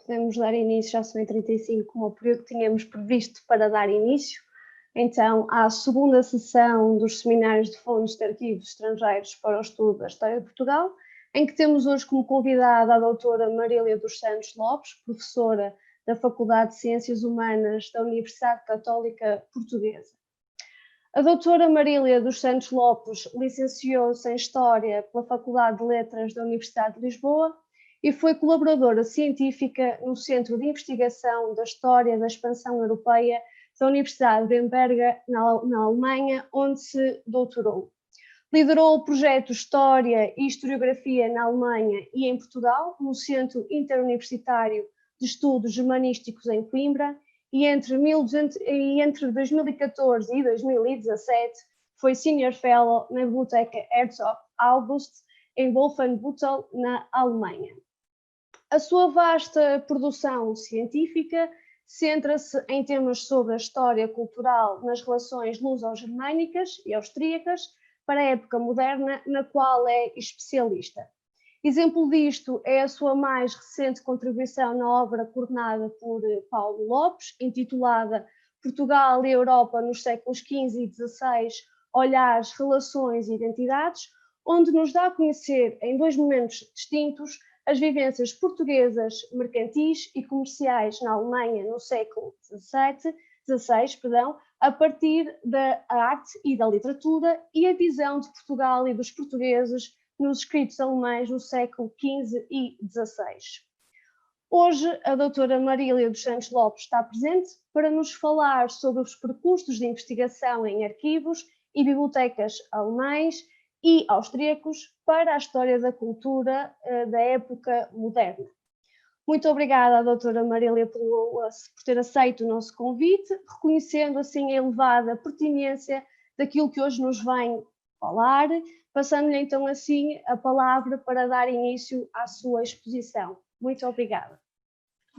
podemos dar início, já são 35, como o período que tínhamos previsto para dar início, então, à segunda sessão dos seminários de fontes de arquivos estrangeiros para o estudo da história de Portugal, em que temos hoje como convidada a doutora Marília dos Santos Lopes, professora da Faculdade de Ciências Humanas da Universidade Católica Portuguesa. A doutora Marília dos Santos Lopes licenciou-se em História pela Faculdade de Letras da Universidade de Lisboa e foi colaboradora científica no Centro de Investigação da História da Expansão Europeia da Universidade de Bamberg, na Alemanha, onde se doutorou. Liderou o projeto História e Historiografia na Alemanha e em Portugal, no Centro Interuniversitário de Estudos Germanísticos em Coimbra, e entre 2014 e 2017 foi Senior Fellow na Biblioteca Herzog August, em Wolfenbüttel, na Alemanha. A sua vasta produção científica centra-se em temas sobre a história cultural nas relações luso-germânicas e austríacas para a época moderna, na qual é especialista. Exemplo disto é a sua mais recente contribuição na obra coordenada por Paulo Lopes, intitulada Portugal e Europa nos séculos XV e XVI, Olhares, Relações e Identidades, onde nos dá a conhecer, em dois momentos distintos, as vivências portuguesas, mercantis e comerciais na Alemanha no século XVI, a partir da arte e da literatura, e a visão de Portugal e dos portugueses nos escritos alemães no século XV e XVI. Hoje, a doutora Marília dos Santos Lopes está presente para nos falar sobre os percursos de investigação em arquivos e bibliotecas alemães e austríacos para a história da cultura da época moderna. Muito obrigada à doutora Marília por ter aceito o nosso convite, reconhecendo assim a elevada pertinência daquilo que hoje nos vem falar, passando-lhe então assim a palavra para dar início à sua exposição. Muito obrigada.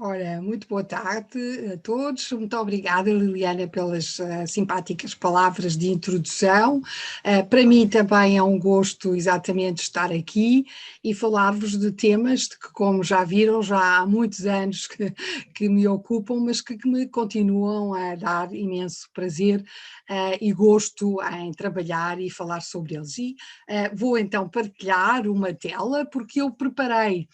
Ora, muito boa tarde a todos. Muito obrigada, Liliana, pelas simpáticas palavras de introdução. Para mim também é um gosto exatamente estar aqui e falar-vos de temas de que, como já viram, já há muitos anos que me ocupam, mas que me continuam a dar imenso prazer e gosto em trabalhar e falar sobre eles. E vou então partilhar uma tela, porque eu preparei,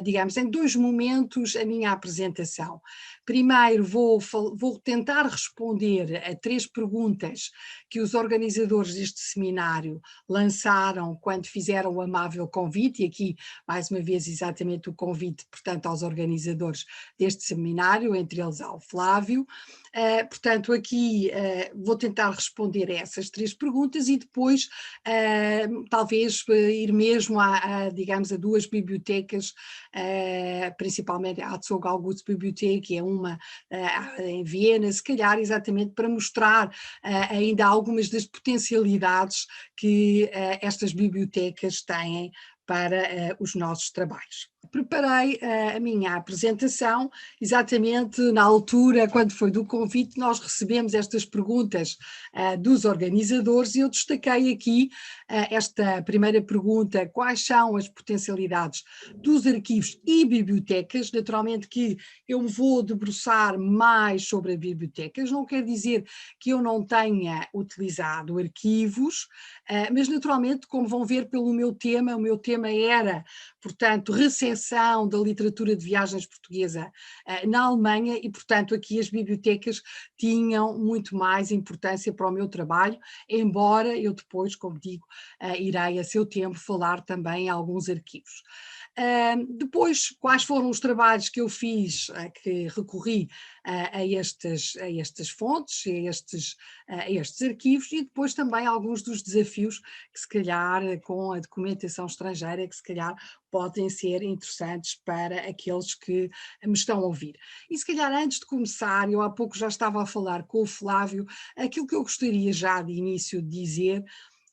digamos, em dois momentos a minha apresentação. Primeiro vou tentar responder a três perguntas que os organizadores deste seminário lançaram quando fizeram o amável convite, e aqui mais uma vez exatamente o convite, portanto, aos organizadores deste seminário, entre eles ao Flávio. Portanto, aqui vou tentar responder a essas três perguntas e depois talvez ir mesmo digamos, a duas bibliotecas, principalmente a Herzog August Bibliothek, que é uma em Viena, se calhar exatamente para mostrar ainda algumas das potencialidades que estas bibliotecas têm para os nossos trabalhos. Preparei a minha apresentação exatamente na altura, quando foi do convite, nós recebemos estas perguntas dos organizadores e eu destaquei aqui esta primeira pergunta: quais são as potencialidades dos arquivos e bibliotecas? Naturalmente que eu me vou debruçar mais sobre as bibliotecas, não quer dizer que eu não tenha utilizado arquivos, mas naturalmente, como vão ver pelo meu tema, o meu tema era, portanto, recenseamento da literatura de viagens portuguesa na Alemanha e, portanto, aqui as bibliotecas tinham muito mais importância para o meu trabalho, embora eu depois, como digo, irei a seu tempo falar também em alguns arquivos. Depois, quais foram os trabalhos que eu fiz, que recorri a estas fontes, a estes arquivos, e depois também alguns dos desafios que se calhar com a documentação estrangeira, que se calhar podem ser interessantes para aqueles que me estão a ouvir. E se calhar antes de começar, eu há pouco já estava a falar com o Flávio, aquilo que eu gostaria já de início de dizer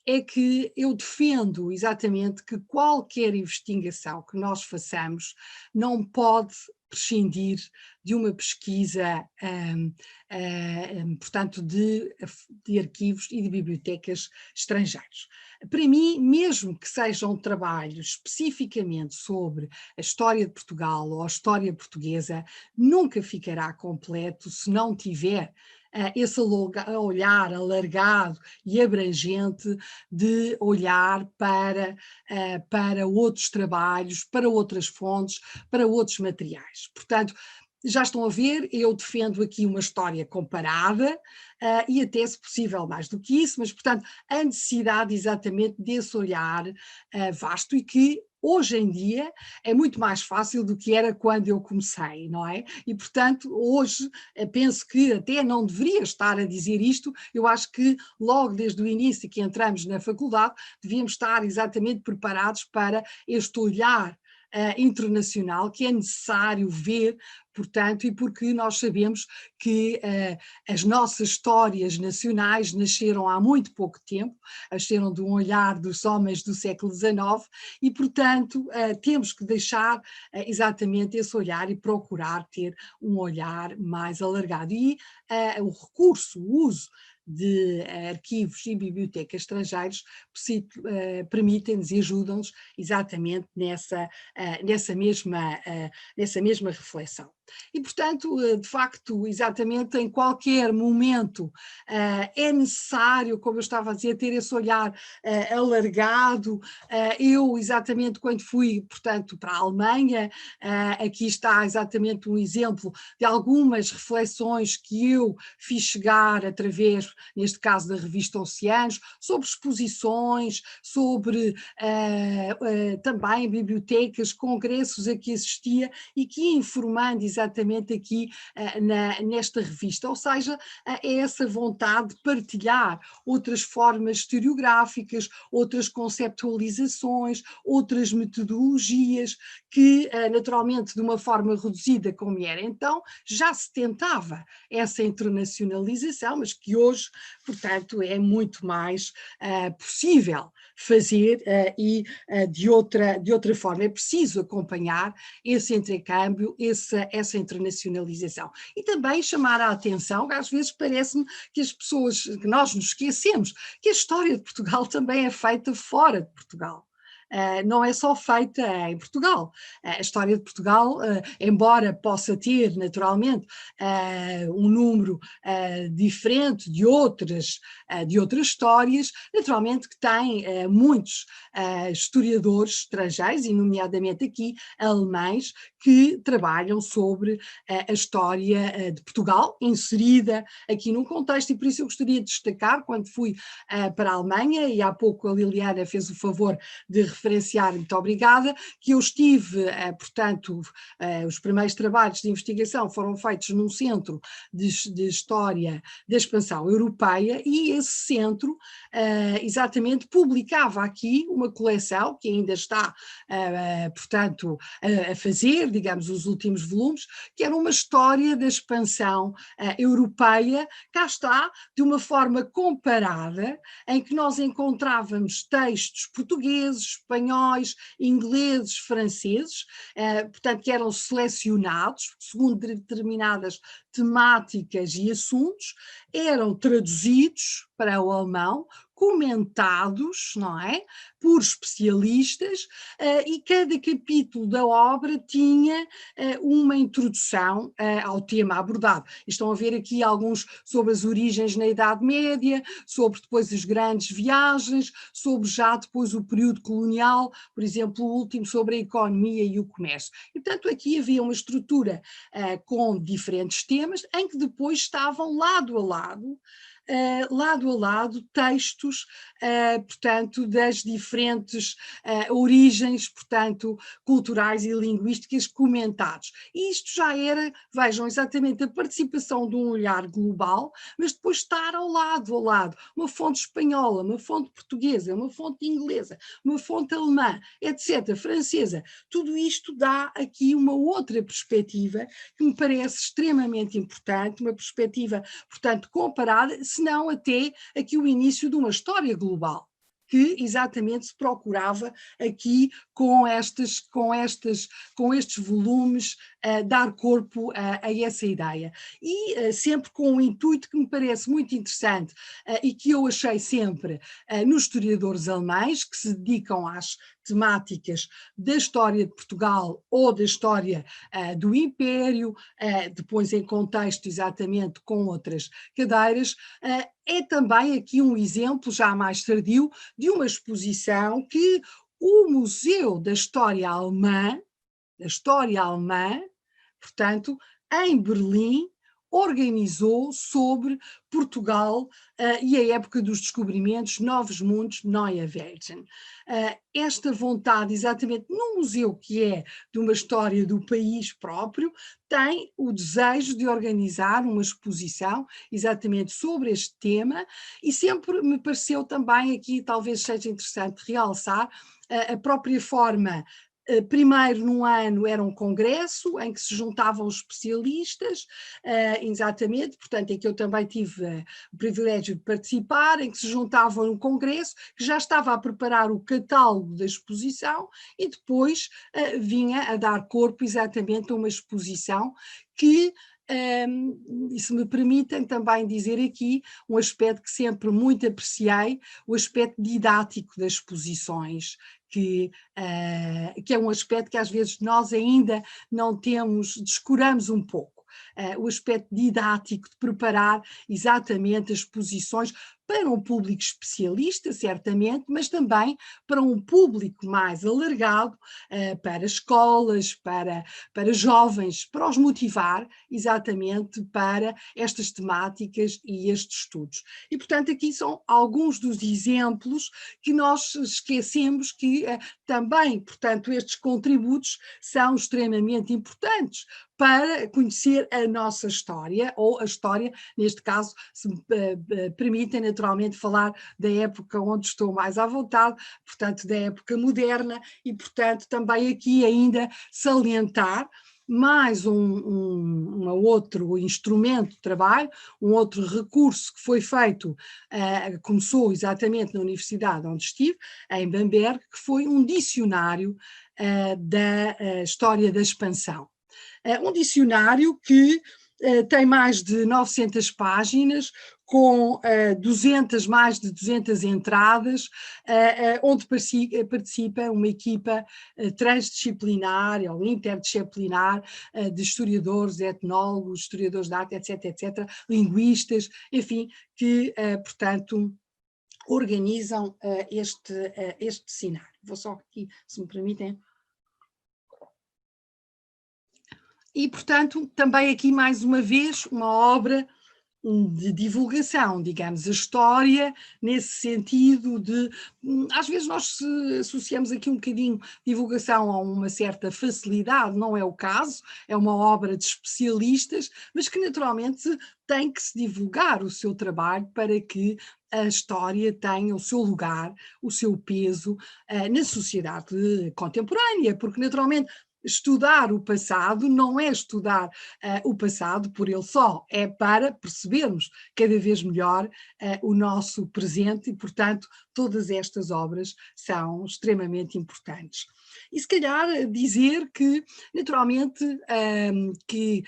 é que eu defendo exatamente que qualquer investigação que nós façamos não pode prescindir de uma pesquisa, portanto, de arquivos e de bibliotecas estrangeiros. Para mim, mesmo que seja um trabalho especificamente sobre a história de Portugal ou a história portuguesa, nunca ficará completo se não tiver esse olhar alargado e abrangente de olhar para outros trabalhos, para outras fontes, para outros materiais. Portanto, já estão a ver, eu defendo aqui uma história comparada e até, se possível, mais do que isso, mas, portanto, a necessidade exatamente desse olhar vasto e que hoje em dia é muito mais fácil do que era quando eu comecei, não é? E, portanto, hoje penso que até não deveria estar a dizer isto, eu acho que logo desde o início que entramos na faculdade devíamos estar exatamente preparados para este olhar internacional que é necessário ver, portanto, e porque nós sabemos que as nossas histórias nacionais nasceram há muito pouco tempo, nasceram de um olhar dos homens do século XIX e, portanto, temos que deixar exatamente esse olhar e procurar ter um olhar mais alargado. E o recurso, o uso de arquivos e bibliotecas estrangeiros permitem-nos e ajudam-nos exatamente nessa mesma reflexão. E, portanto, de facto, exatamente em qualquer momento é necessário, como eu estava a dizer, ter esse olhar alargado. Eu, exatamente, quando fui, portanto, para a Alemanha, aqui está exatamente um exemplo de algumas reflexões que eu fiz chegar através, neste caso, da revista Oceanos, sobre exposições, sobre também bibliotecas, congressos a que assistia e que ia informando exatamente aqui nesta revista, ou seja, é essa vontade de partilhar outras formas historiográficas, outras conceptualizações, outras metodologias que naturalmente de uma forma reduzida como era então, já se tentava essa internacionalização, mas que hoje, portanto, é muito mais possível fazer e de outra forma. É preciso acompanhar esse intercâmbio, essa internacionalização. E também chamar a atenção, às vezes parece-me que as pessoas, que nós nos esquecemos, que a história de Portugal também é feita fora de Portugal. Não é só feita em Portugal. A história de Portugal, embora possa ter naturalmente um número diferente de outras histórias, naturalmente que tem muitos historiadores estrangeiros, e nomeadamente aqui alemães, que trabalham sobre a história de Portugal, inserida aqui num contexto, e por isso eu gostaria de destacar, quando fui para a Alemanha, e há pouco a Liliana fez o favor de referenciar, muito obrigada, que eu estive, portanto, os primeiros trabalhos de investigação foram feitos num centro de história da expansão europeia, e esse centro exatamente publicava aqui uma coleção que ainda está, portanto, a fazer, digamos, os últimos volumes, que era uma história da expansão europeia, cá está, de uma forma comparada, em que nós encontrávamos textos portugueses, espanhóis, ingleses, franceses, portanto, que eram selecionados segundo determinadas temáticas e assuntos, eram traduzidos para o alemão, comentados, não é, por especialistas, e cada capítulo da obra tinha uma introdução ao tema abordado. Estão a ver aqui alguns sobre as origens na Idade Média, sobre depois as grandes viagens, sobre já depois o período colonial, por exemplo, o último sobre a economia e o comércio. E, portanto, aqui havia uma estrutura com diferentes temas, em que depois estavam lado a lado textos, portanto, das diferentes origens, portanto, culturais e linguísticas comentados. E isto já era, vejam, exatamente a participação de um olhar global, mas depois estar ao lado, uma fonte espanhola, uma fonte portuguesa, uma fonte inglesa, uma fonte alemã, etc., francesa. Tudo isto dá aqui uma outra perspectiva que me parece extremamente importante, uma perspectiva, portanto, comparada, se não até aqui o início de uma história global, que exatamente se procurava aqui com estes volumes dar corpo a essa ideia. E sempre com um intuito que me parece muito interessante e que eu achei sempre nos historiadores alemães que se dedicam às temáticas da história de Portugal ou da história do Império, depois em contexto exatamente com outras cadeiras, é também aqui um exemplo já mais tardio de uma exposição que o Museu da História Alemã, portanto, em Berlim, organizou sobre Portugal e a época dos descobrimentos, Novos Mundos, Neue Welten. Esta vontade, exatamente num museu que é de uma história do país próprio, tem o desejo de organizar uma exposição exatamente sobre este tema e sempre me pareceu também aqui, talvez seja interessante realçar, a própria forma. Primeiro, num ano, era um congresso em que se juntavam especialistas, exatamente, portanto, em que eu também tive o privilégio de participar, em que se juntavam num congresso, que já estava a preparar o catálogo da exposição e depois vinha a dar corpo exatamente a uma exposição que, e se me permitem também dizer aqui, um aspecto que sempre muito apreciei, o aspecto didático das exposições, que é um aspecto que às vezes nós ainda não temos, descuramos um pouco. O aspecto didático de preparar exatamente as exposições para um público especialista, certamente, mas também para um público mais alargado, para escolas, para jovens, para os motivar exatamente para estas temáticas e estes estudos. E, portanto, aqui são alguns dos exemplos que nós esquecemos que também, portanto, estes contributos são extremamente importantes para conhecer a nossa história, ou a história, neste caso, se me permitem naturalmente falar da época onde estou mais à vontade, portanto, da época moderna, e, portanto, também aqui ainda salientar mais um outro instrumento de trabalho, um outro recurso que foi feito, começou exatamente na universidade onde estive, em Bamberg, que foi um dicionário da história da expansão. Um dicionário que tem mais de 900 páginas, com mais de 200 entradas, onde participa uma equipa transdisciplinar ou interdisciplinar de historiadores, etnólogos, historiadores de arte, etc., linguistas, enfim, que, portanto, organizam este cenário. Vou só aqui, se me permitem. E, portanto, também aqui mais uma vez uma obra de divulgação, digamos, a história nesse sentido de, às vezes nós associamos aqui um bocadinho divulgação a uma certa facilidade, não é o caso, é uma obra de especialistas, mas que naturalmente tem que se divulgar o seu trabalho para que a história tenha o seu lugar, o seu peso na sociedade contemporânea, porque naturalmente estudar o passado não é estudar o passado por ele só, é para percebermos cada vez melhor o nosso presente e, portanto, todas estas obras são extremamente importantes. E se calhar dizer que, naturalmente, que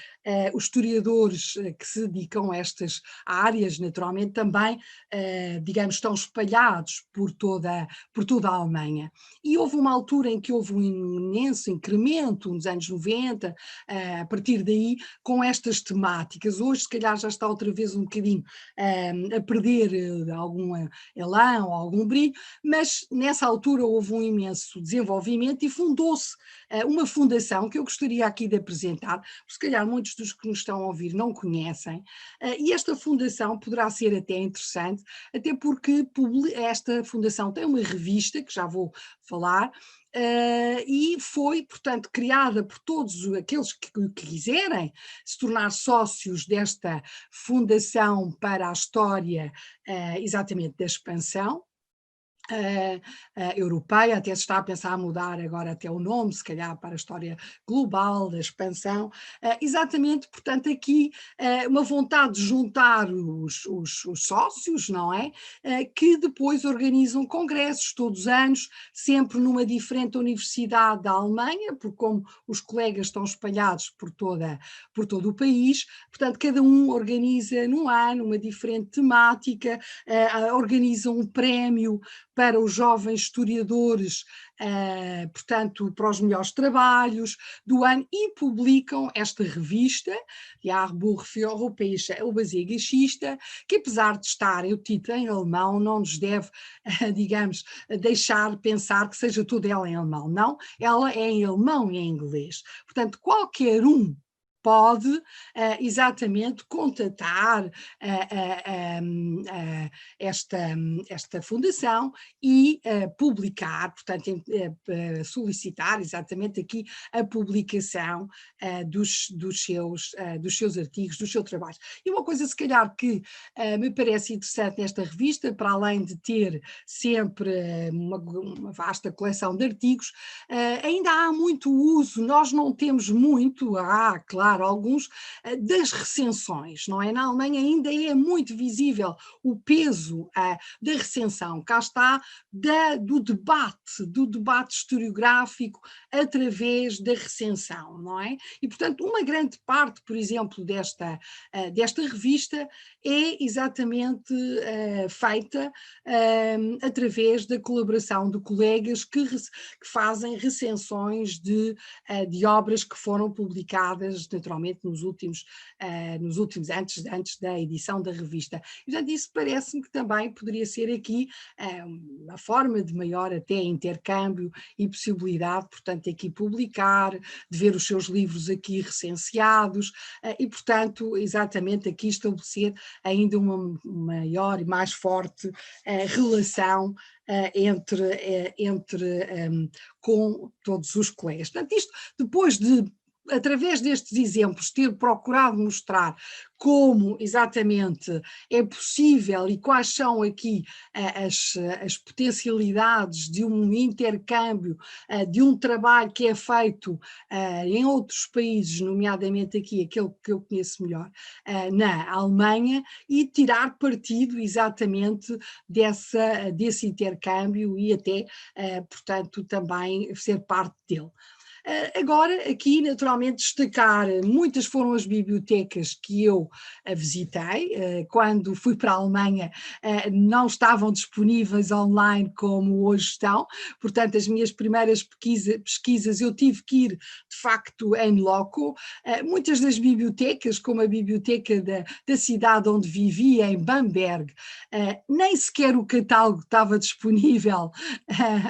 os historiadores que se dedicam a estas áreas, naturalmente, também, digamos, estão espalhados por toda a Alemanha. E houve uma altura em que houve um imenso incremento, nos anos 90, a partir daí, com estas temáticas. Hoje, se calhar, já está outra vez um bocadinho a perder algum elan ou algum brilho, mas nessa altura houve um imenso desenvolvimento e fundou-se uma fundação que eu gostaria aqui de apresentar, porque se calhar muitos dos que nos estão a ouvir não conhecem, e esta fundação poderá ser até interessante, até porque esta fundação tem uma revista, que já vou falar, e foi, portanto, criada por todos aqueles que quiserem se tornar sócios desta Fundação para a História, exatamente da Expansão, europeia, até se está a pensar a mudar agora até o nome, se calhar para a história global da expansão, exatamente, portanto aqui uma vontade de juntar os sócios, não é? Que depois organizam congressos todos os anos, sempre numa diferente universidade da Alemanha, porque como os colegas estão espalhados por todo o país, portanto cada um organiza num ano uma diferente temática, organiza um prémio para os jovens historiadores, portanto, para os melhores trabalhos do ano, e publicam esta revista, Jahrbuch für Europäische Überseegeschichte, que apesar de estar o título em alemão, não nos deve, digamos, deixar pensar que seja toda ela em alemão. Não, ela é em alemão e em inglês. Portanto, qualquer um pode exatamente contatar esta fundação e publicar, portanto, solicitar exatamente aqui a publicação dos seus artigos, do seu trabalho. E uma coisa, se calhar, que me parece interessante nesta revista, para além de ter sempre uma vasta coleção de artigos, ainda há muito uso, nós não temos muito, claro, alguns, das recensões, não é? Na Alemanha ainda é muito visível o peso da recensão, cá está, do debate historiográfico através da recensão, não é? E, portanto, uma grande parte, por exemplo, desta revista é exatamente feita através da colaboração de colegas que fazem recensões de obras que foram publicadas naturalmente nos últimos antes da edição da revista. E, portanto, isso parece-me que também poderia ser aqui uma forma de maior até intercâmbio e possibilidade, portanto, aqui publicar, de ver os seus livros aqui recenseados e, portanto, exatamente aqui estabelecer ainda uma maior e mais forte relação com todos os colegas. Portanto, isto depois de, através destes exemplos, ter procurado mostrar como exatamente é possível e quais são aqui as potencialidades de um intercâmbio, de um trabalho que é feito em outros países, nomeadamente aqui aquele que eu conheço melhor, na Alemanha, e tirar partido exatamente desse intercâmbio e até, portanto, também ser parte dele. Agora, aqui, naturalmente, destacar, muitas foram as bibliotecas que eu visitei. Quando fui para a Alemanha, não estavam disponíveis online como hoje estão, portanto, as minhas primeiras pesquisas eu tive que ir, de facto, em loco. Muitas das bibliotecas, como a biblioteca da cidade onde vivia, em Bamberg, nem sequer o catálogo estava disponível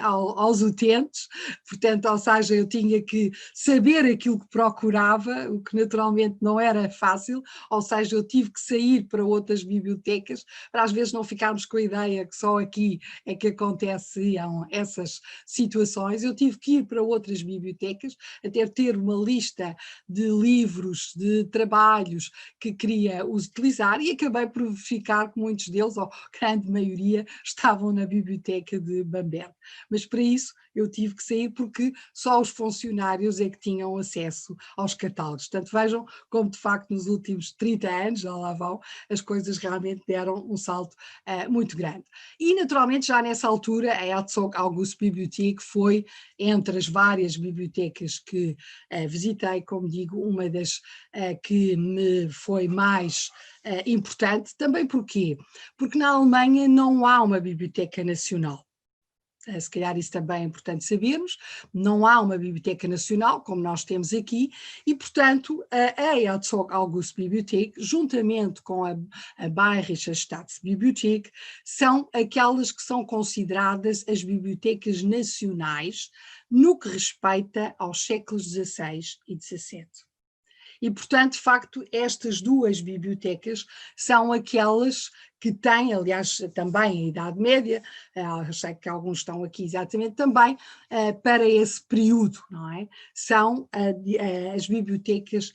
aos utentes, portanto, ou seja, eu tinha que saber aquilo que procurava, o que naturalmente não era fácil, ou seja, eu tive que sair para outras bibliotecas, para às vezes não ficarmos com a ideia que só aqui é que aconteciam essas situações. Eu tive que ir para outras bibliotecas, até ter uma lista de livros, de trabalhos que queria utilizar, e acabei por verificar que muitos deles, ou grande maioria, estavam na biblioteca de Bamberg. Mas para isso eu tive que sair, porque só os funcionários é que tinham acesso aos catálogos. Portanto, vejam como de facto nos últimos 30 anos, já lá vão, as coisas realmente deram um salto muito grande. E naturalmente já nessa altura a Herzog August Bibliothek foi, entre as várias bibliotecas que visitei, como digo, uma das que me foi mais importante. Também porquê? Porque na Alemanha não há uma biblioteca nacional. Se calhar isso também é importante sabermos, não há uma biblioteca nacional, como nós temos aqui, e, portanto, a Herzog August Bibliothek, juntamente com a Bayerische Staatsbibliothek, são aquelas que são consideradas as bibliotecas nacionais no que respeita aos séculos XVI e XVII. E, portanto, de facto, estas duas bibliotecas são aquelas que tem, aliás, também a Idade Média, sei que alguns estão aqui exatamente também, para esse período, não é? São as bibliotecas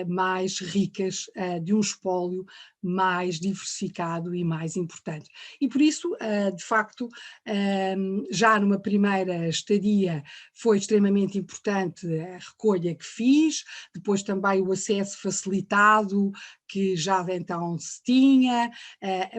mais ricas, de um espólio mais diversificado e mais importante. E por isso, de facto, já numa primeira estadia foi extremamente importante a recolha que fiz, depois também o acesso facilitado que já então se tinha,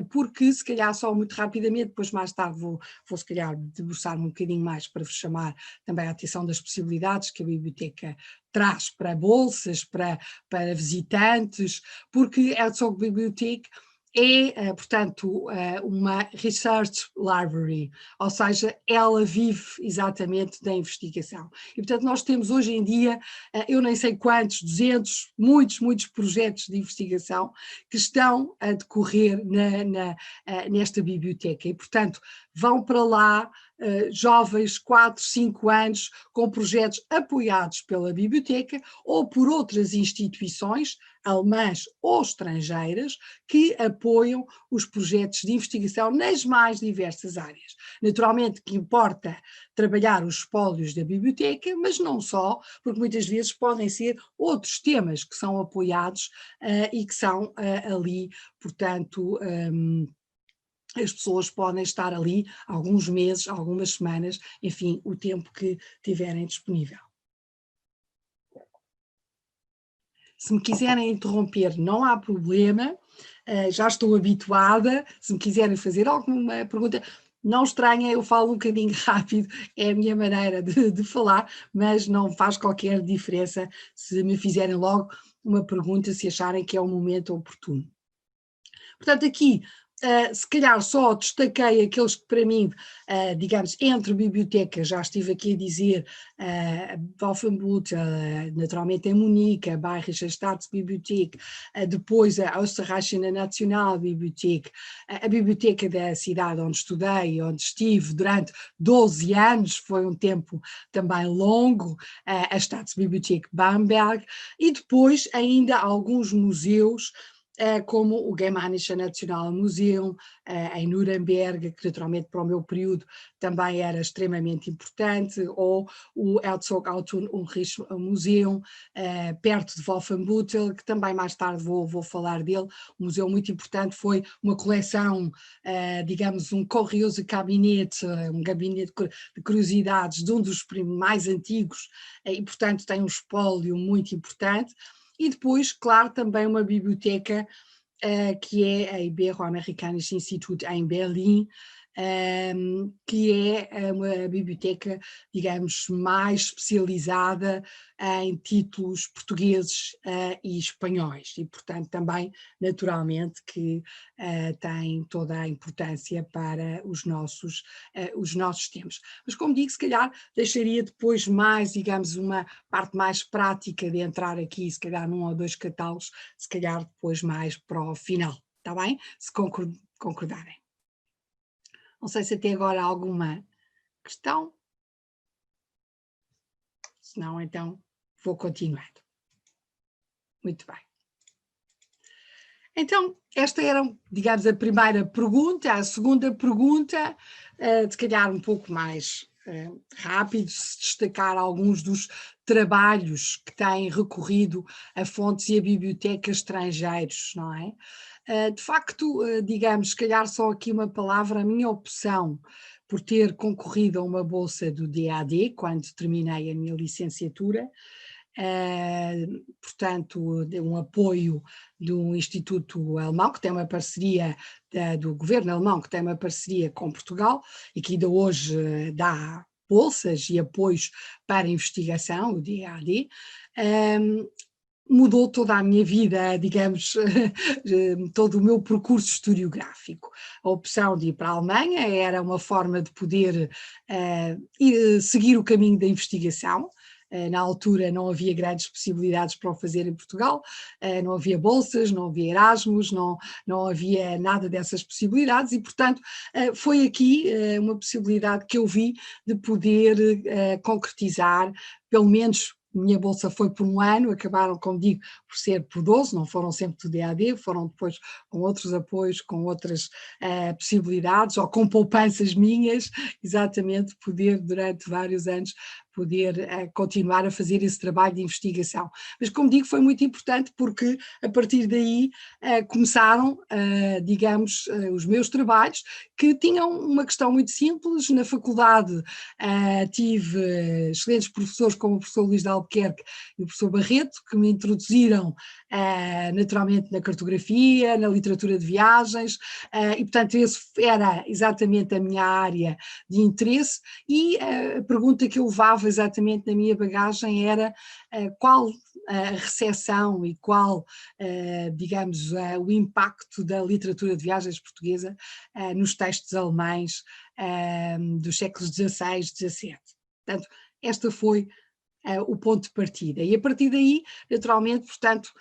porque se calhar só muito rapidamente, depois mais tarde vou se calhar debruçar-me um bocadinho mais para vos chamar também a atenção das possibilidades que a biblioteca traz para bolsas, para visitantes, porque a Herzog Bibliothek é, portanto, uma research library, ou seja, ela vive exatamente da investigação. E, portanto, nós temos hoje em dia, eu nem sei quantos, 200, muitos projetos de investigação que estão a decorrer nesta biblioteca. E, portanto, vão para lá jovens 4, 5 anos com projetos apoiados pela biblioteca ou por outras instituições, alemãs ou estrangeiras, que apoiam os projetos de investigação nas mais diversas áreas. Naturalmente que importa trabalhar os espólios da biblioteca, mas não só, porque muitas vezes podem ser outros temas que são apoiados e que são ali, portanto, as pessoas podem estar ali alguns meses, algumas semanas, enfim, o tempo que tiverem disponível. Se me quiserem interromper, não há problema, já estou habituada. Se me quiserem fazer alguma pergunta, não estranhem, eu falo um bocadinho rápido, é a minha maneira de falar, mas não faz qualquer diferença se me fizerem logo uma pergunta, se acharem que é o momento oportuno. Portanto, aqui, se calhar só destaquei aqueles que para mim, digamos, entre bibliotecas, já estive aqui a dizer, Wolfenbüttel, naturalmente em Munique, a Bayerische Staatsbibliothek, depois a Österreichische Nationalbibliothek, a biblioteca da cidade onde estudei, onde estive durante 12 anos, foi um tempo também longo, a Staatsbibliothek Bamberg, e depois ainda alguns museus, como o Germanische Nationalmuseum em Nuremberg, que naturalmente para o meu período também era extremamente importante, ou o Herzog Auto- und Museum, perto de Wolfenbüttel, que também mais tarde vou falar dele. Um museu muito importante, foi uma coleção, digamos, um curioso gabinete, um gabinete de curiosidades de um dos mais antigos, e portanto tem um espólio muito importante. E depois, claro, também uma biblioteca que é a Ibero-Amerikanische Institut em Berlim, que é uma biblioteca, digamos, mais especializada em títulos portugueses e espanhóis, e portanto também naturalmente que tem toda a importância para os nossos temas. Mas como digo, se calhar deixaria depois mais, digamos, uma parte mais prática de entrar aqui, se calhar num ou dois catálogos, se calhar depois mais para o final, está bem? Se concordarem. Não sei se até agora há alguma questão. Se não, então vou continuando. Muito bem. Então, esta era, digamos, a primeira pergunta. A segunda pergunta, se calhar um pouco mais rápido, se destacar alguns dos trabalhos que têm recorrido a fontes e a bibliotecas estrangeiros, não é? De facto, digamos, se calhar só aqui uma palavra, a minha opção por ter concorrido a uma bolsa do DAD, quando terminei a minha licenciatura, portanto, um apoio do Instituto Alemão, que tem uma parceria, do governo alemão, que tem uma parceria com Portugal e que ainda hoje dá bolsas e apoios para investigação, o DAD, mudou toda a minha vida, digamos, todo o meu percurso historiográfico. A opção de ir para a Alemanha era uma forma de poder seguir o caminho da investigação. Na altura não havia grandes possibilidades para o fazer em Portugal, não havia bolsas, não havia Erasmus, não havia nada dessas possibilidades e, portanto, foi aqui uma possibilidade que eu vi de poder concretizar, pelo menos minha bolsa foi por um ano, acabaram, como digo, por ser por 12, não foram sempre do DAD, foram depois com outros apoios, com outras possibilidades, ou com poupanças minhas, exatamente, poder durante vários anos poder continuar a fazer esse trabalho de investigação. Mas, como digo, foi muito importante porque a partir daí começaram, digamos, os meus trabalhos, que tinham uma questão muito simples. Na faculdade tive excelentes professores como o professor Luís de Albuquerque e o professor Barreto, que me introduziram naturalmente na cartografia, na literatura de viagens, e portanto esse era exatamente a minha área de interesse, e a pergunta que eu levava exatamente na minha bagagem era qual a recepção e qual, digamos, o impacto da literatura de viagens portuguesa nos textos alemães dos séculos XVI, XVII. Portanto, esta foi o ponto de partida. E a partir daí, naturalmente, portanto,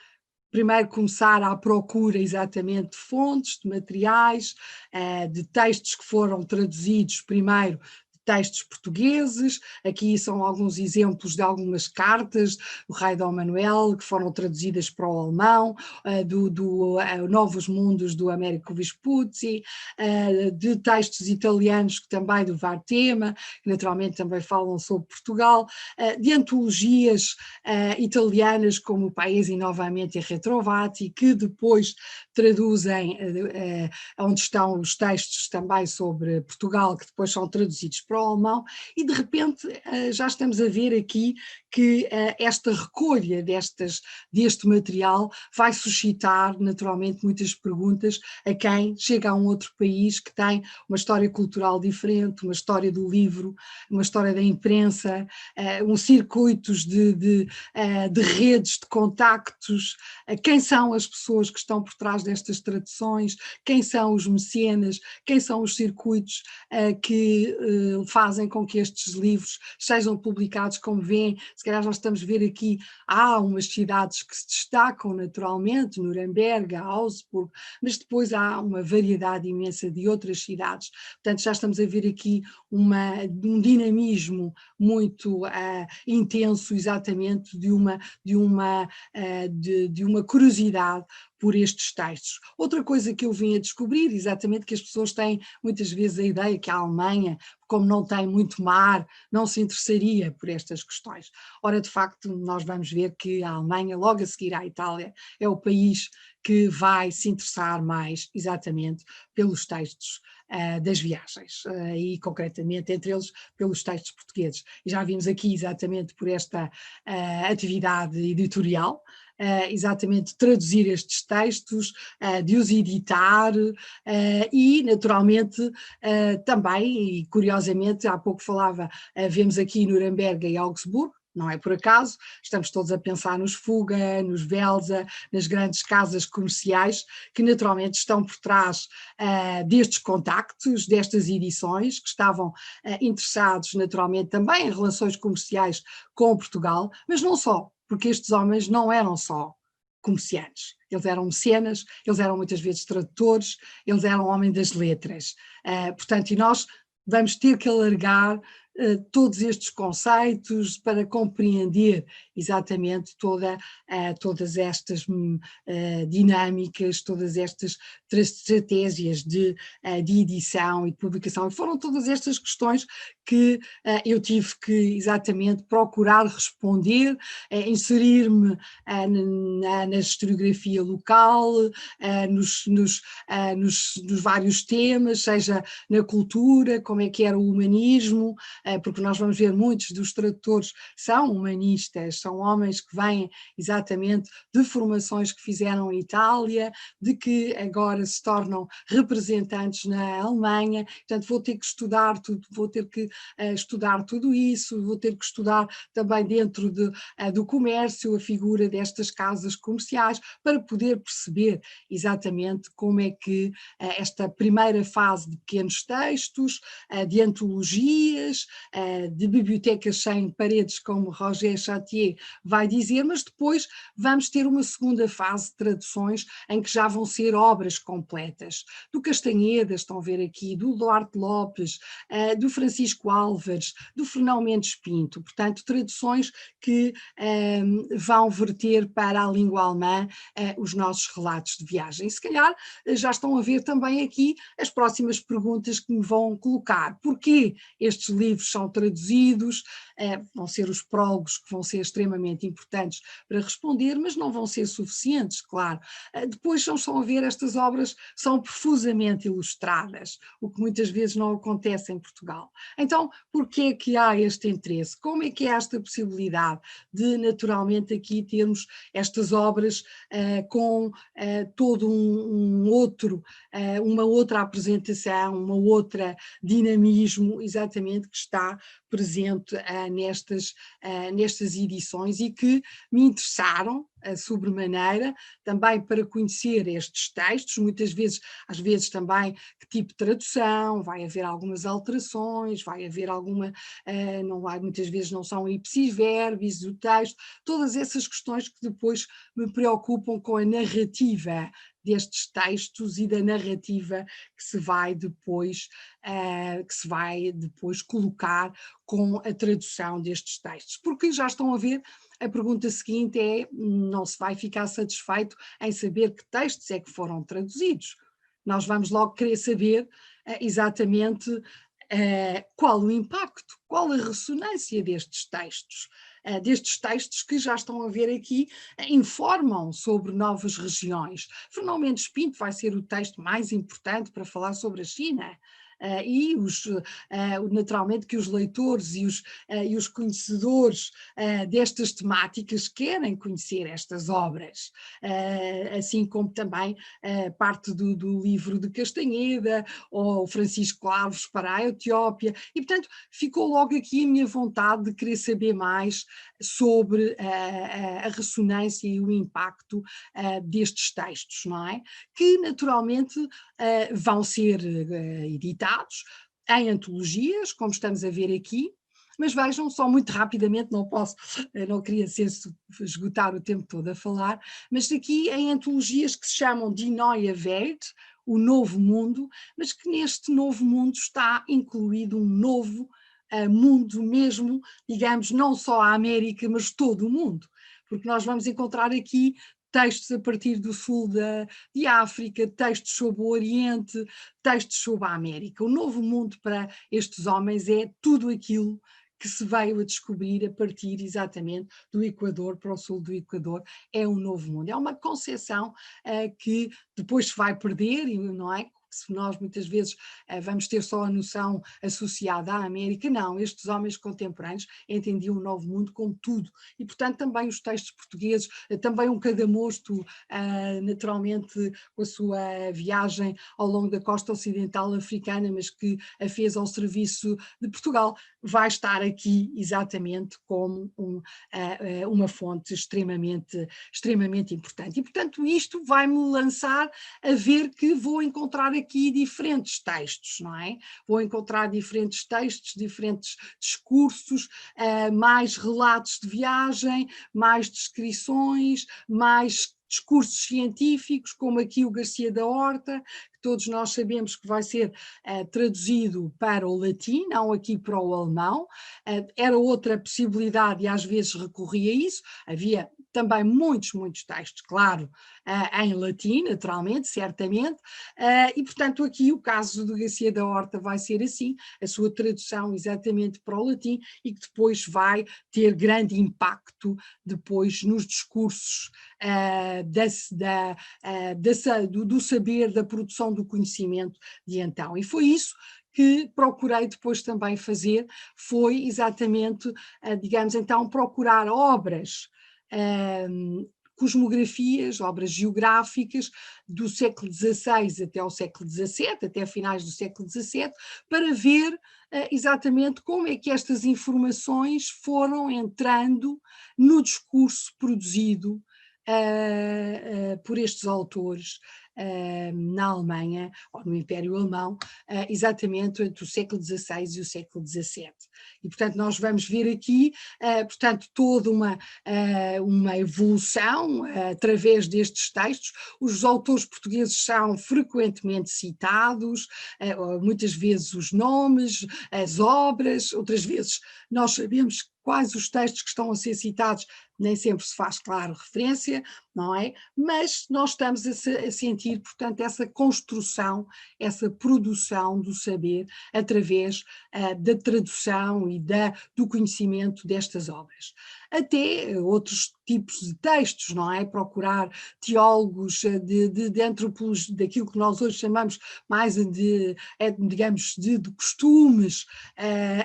primeiro começar à procura exatamente de fontes, de materiais, de textos que foram traduzidos primeiro, textos portugueses. Aqui são alguns exemplos de algumas cartas do rei Dom Manuel que foram traduzidas para o alemão, do Novos Mundos do Américo Vespucci, de textos italianos que também do Vartema, que naturalmente também falam sobre Portugal, de antologias italianas como o Paesi Novamente e Retrovati, que depois traduzem onde estão os textos também sobre Portugal, que depois são traduzidos para o alemão, e de repente já estamos a ver aqui que esta recolha deste material vai suscitar naturalmente muitas perguntas a quem chega a um outro país que tem uma história cultural diferente, uma história do livro, uma história da imprensa, circuitos de redes de contactos, quem são as pessoas que estão por trás destas traduções, quem são os mecenas, quem são os circuitos que fazem com que estes livros sejam publicados. Como veem, se calhar já estamos a ver aqui, há umas cidades que se destacam naturalmente, Nuremberg, Augsburg, mas depois há uma variedade imensa de outras cidades. Portanto, já estamos a ver aqui um dinamismo muito intenso, exatamente, de uma curiosidade por estes textos. Outra coisa que eu vim a descobrir, exatamente, que as pessoas têm muitas vezes a ideia que a Alemanha, como não tem muito mar, não se interessaria por estas questões. Ora, de facto, nós vamos ver que a Alemanha, logo a seguir à Itália, é o país que vai se interessar mais, exatamente, pelos textos das viagens, e concretamente entre eles pelos textos portugueses. E já vimos aqui exatamente por esta atividade editorial, exatamente traduzir estes textos, de os editar e naturalmente também, e curiosamente, há pouco falava, vemos aqui Nuremberg e Augsburgo, não é por acaso, estamos todos a pensar nos Fuga, nos Welser, nas grandes casas comerciais que naturalmente estão por trás destes contactos, destas edições, que estavam interessados naturalmente também em relações comerciais com Portugal, mas não só, porque estes homens não eram só comerciantes, eles eram mecenas, eles eram muitas vezes tradutores, eles eram homens das letras, portanto, e nós vamos ter que alargar todos estes conceitos para compreender exatamente todas estas dinâmicas, todas estas estratégias de edição e de publicação. E foram todas estas questões que eu tive que exatamente procurar responder, inserir-me na historiografia local, nos vários temas, seja na cultura, como é que era o humanismo, porque nós vamos ver muitos dos tradutores são humanistas, são homens que vêm exatamente de formações que fizeram em Itália, de que agora se tornam representantes na Alemanha, portanto vou ter que estudar tudo, vou ter que estudar tudo isso, vou ter que estudar também dentro do comércio a figura destas casas comerciais para poder perceber exatamente como é que esta primeira fase de pequenos textos, de antologias, de bibliotecas sem paredes, como Roger Chartier vai dizer, mas depois vamos ter uma segunda fase de traduções em que já vão ser obras completas, do Castanheda, estão a ver aqui, do Duarte Lopes, do Francisco Álvares, do Fernão Mendes Pinto, portanto traduções que vão verter para a língua alemã os nossos relatos de viagem. E se calhar já estão a ver também aqui as próximas perguntas que me vão colocar. Porquê estes livros são traduzidos? Vão ser os prólogos que vão ser extremamente importantes para responder, mas não vão ser suficientes, claro. Depois estão a ver, estas obras são profusamente ilustradas, o que muitas vezes não acontece em Portugal. Então, porquê é que há este interesse? Como é que é esta possibilidade de, naturalmente, aqui termos estas obras com todo uma outra apresentação, uma outra dinamismo, exatamente, que está presente nestas edições e que me interessaram sobremaneira, também para conhecer estes textos, às vezes também que tipo de tradução, vai haver algumas alterações, vai haver muitas vezes não são ipsis verbis do texto, todas essas questões que depois me preocupam com a narrativa destes textos e da narrativa que se vai depois colocar com a tradução destes textos. Porque já estão a ver, a pergunta seguinte é, não se vai ficar satisfeito em saber que textos é que foram traduzidos. Nós vamos logo querer saber exatamente qual o impacto, qual a ressonância destes textos que já estão a ver aqui, informam sobre novas regiões. Fernão Mendes Pinto vai ser o texto mais importante para falar sobre a China. Naturalmente que os leitores e os conhecedores destas temáticas querem conhecer estas obras, assim como também parte do livro de Castanheda, ou Francisco Alves para a Etiópia, e portanto ficou logo aqui a minha vontade de querer saber mais sobre a ressonância e o impacto destes textos, não é? Que naturalmente vão ser editados em antologias, como estamos a ver aqui, mas vejam, só muito rapidamente, não queria esgotar o tempo todo a falar, mas aqui em antologias que se chamam de Neue Welt, o novo mundo, mas que neste novo mundo está incluído um novo mundo mesmo, digamos, não só a América, mas todo o mundo, porque nós vamos encontrar aqui textos a partir do sul de África, textos sobre o Oriente, textos sobre a América. O novo mundo para estes homens é tudo aquilo que se veio a descobrir a partir exatamente do Equador para o sul do Equador, é um novo mundo. É uma concepção que depois se vai perder, não é? Se nós muitas vezes vamos ter só a noção associada à América, não, estes homens contemporâneos entendiam o novo mundo como tudo, e portanto também os textos portugueses, também um Cadamosto, naturalmente com a sua viagem ao longo da costa ocidental africana, mas que a fez ao serviço de Portugal, vai estar aqui exatamente como uma fonte extremamente importante. E portanto isto vai-me lançar a ver que vou encontrar aqui diferentes textos, não é? Vou encontrar diferentes textos, diferentes discursos, mais relatos de viagem, mais descrições, mais discursos científicos, como aqui o Garcia da Horta, que todos nós sabemos que vai ser traduzido para o latim, não aqui para o alemão. Era outra possibilidade e às vezes recorria a isso. Havia também muitos textos, claro, em latim, naturalmente, certamente, e portanto aqui o caso do Garcia da Horta vai ser assim, a sua tradução exatamente para o latim, e que depois vai ter grande impacto depois nos discursos do saber, da produção do conhecimento de então. E foi isso que procurei depois também fazer, foi exatamente, digamos então, procurar obras, cosmografias, obras geográficas do século XVI até ao século XVII, até finais do século XVII, para ver exatamente como é que estas informações foram entrando no discurso produzido por estes autores, na Alemanha, ou no Império Alemão, exatamente entre o século XVI e o século XVII. E, portanto, nós vamos ver aqui, portanto, toda uma evolução através destes textos. Os autores portugueses são frequentemente citados, muitas vezes os nomes, as obras, outras vezes nós sabemos quais os textos que estão a ser citados, nem sempre se faz, claro, referência, não é? Mas nós estamos a sentir, portanto, essa construção, essa produção do saber através da tradução e do conhecimento destas obras. Até outros tipos de textos, não é? Procurar teólogos de antropologia, daquilo que nós hoje chamamos mais digamos, de costumes,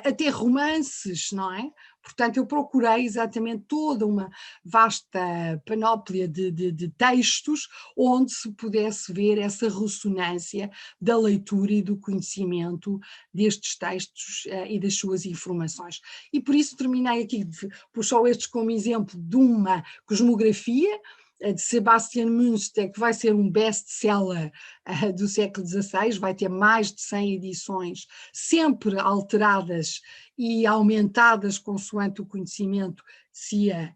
até romances, não é? Portanto, eu procurei exatamente toda uma vasta panóplia de textos onde se pudesse ver essa ressonância da leitura e do conhecimento destes textos e das suas informações. E por isso terminei aqui, puxou estes como exemplo de uma cosmografia de Sebastian Münster, que vai ser um best-seller do século XVI, vai ter mais de 100 edições, sempre alteradas e aumentadas consoante o conhecimento se ia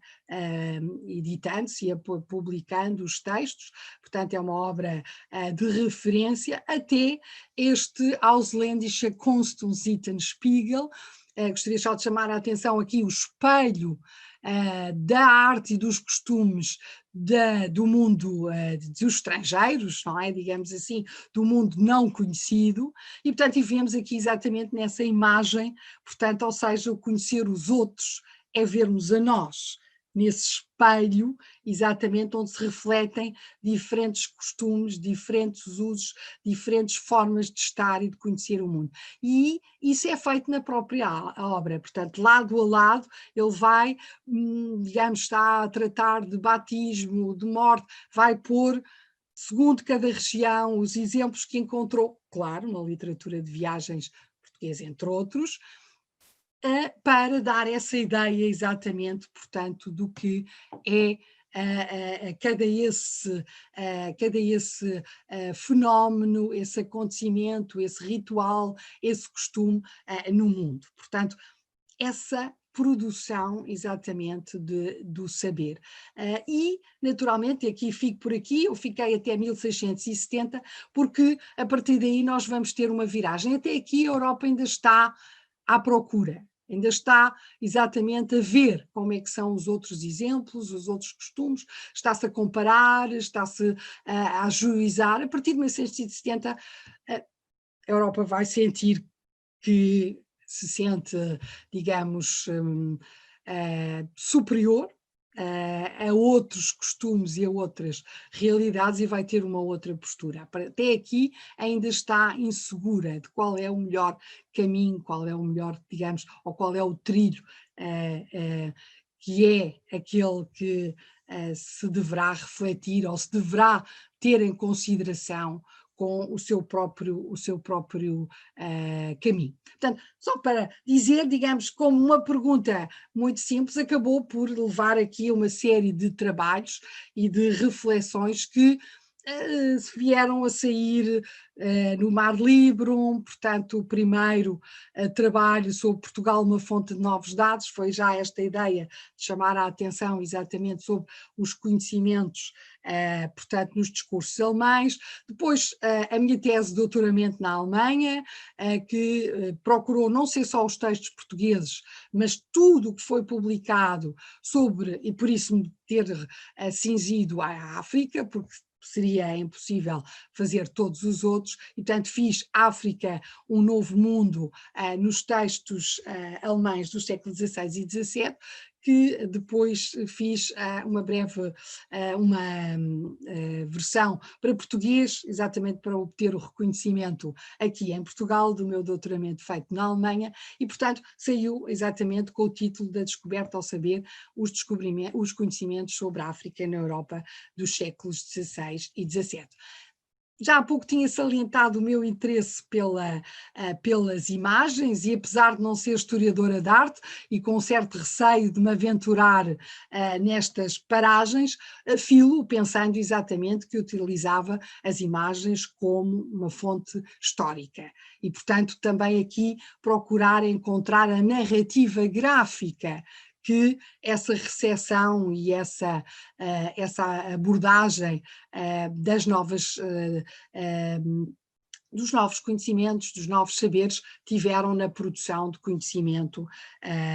editando, se ia publicando os textos, portanto é uma obra de referência, até este Ausländische Kunst und Sittenspiegel. Gostaria só de chamar a atenção aqui o espelho da arte e dos costumes do mundo dos estrangeiros, não é? Digamos assim, do mundo não conhecido, e portanto e vemos aqui exatamente nessa imagem, portanto, ou seja, o conhecer os outros é vermos a nós nesse espelho, exatamente onde se refletem diferentes costumes, diferentes usos, diferentes formas de estar e de conhecer o mundo. E isso é feito na própria obra, portanto, lado a lado, ele vai, digamos, está a tratar de batismo, de morte, vai pôr, segundo cada região, os exemplos que encontrou, claro, na literatura de viagens portuguesa, entre outros, para dar essa ideia exatamente, portanto, do que é cada esse fenómeno, esse acontecimento, esse ritual, esse costume no mundo. Portanto, essa produção exatamente do saber. E, naturalmente, aqui fico por aqui, eu fiquei até 1670, porque a partir daí nós vamos ter uma viragem. Até aqui a Europa ainda está à procura, ainda está exatamente a ver como é que são os outros exemplos, os outros costumes, está-se a comparar, está-se a ajuizar. A partir de 1670 a Europa vai sentir que se sente, digamos, superior a outros costumes e a outras realidades e vai ter uma outra postura. Até aqui ainda está insegura de qual é o melhor caminho, qual é o melhor, digamos, ou qual é o trilho que é aquele que se deverá refletir ou se deverá ter em consideração com o seu próprio caminho. Portanto, só para dizer, digamos, como uma pergunta muito simples, acabou por levar aqui uma série de trabalhos e de reflexões que vieram a sair no Mar Librum, portanto o primeiro trabalho sobre Portugal, uma fonte de novos dados, foi já esta ideia de chamar a atenção exatamente sobre os conhecimentos, portanto nos discursos alemães. Depois a minha tese de doutoramento na Alemanha, que procurou não ser só os textos portugueses, mas tudo o que foi publicado sobre, e por isso me ter cingido à África, porque seria impossível fazer todos os outros, e portanto fiz África, um novo mundo, nos textos alemães dos séculos XVI e XVII, que depois fiz uma breve versão para português, exatamente para obter o reconhecimento aqui em Portugal do meu doutoramento feito na Alemanha, e portanto saiu exatamente com o título da Descoberta ao Saber, os conhecimentos sobre a África na Europa dos séculos XVI e XVII. Já há pouco tinha salientado o meu interesse pelas imagens e apesar de não ser historiadora de arte e com um certo receio de me aventurar nestas paragens, filo pensando exatamente que utilizava as imagens como uma fonte histórica e, portanto, também aqui procurar encontrar a narrativa gráfica que essa recepção e essa abordagem das novas, dos novos conhecimentos, dos novos saberes, tiveram na produção de conhecimento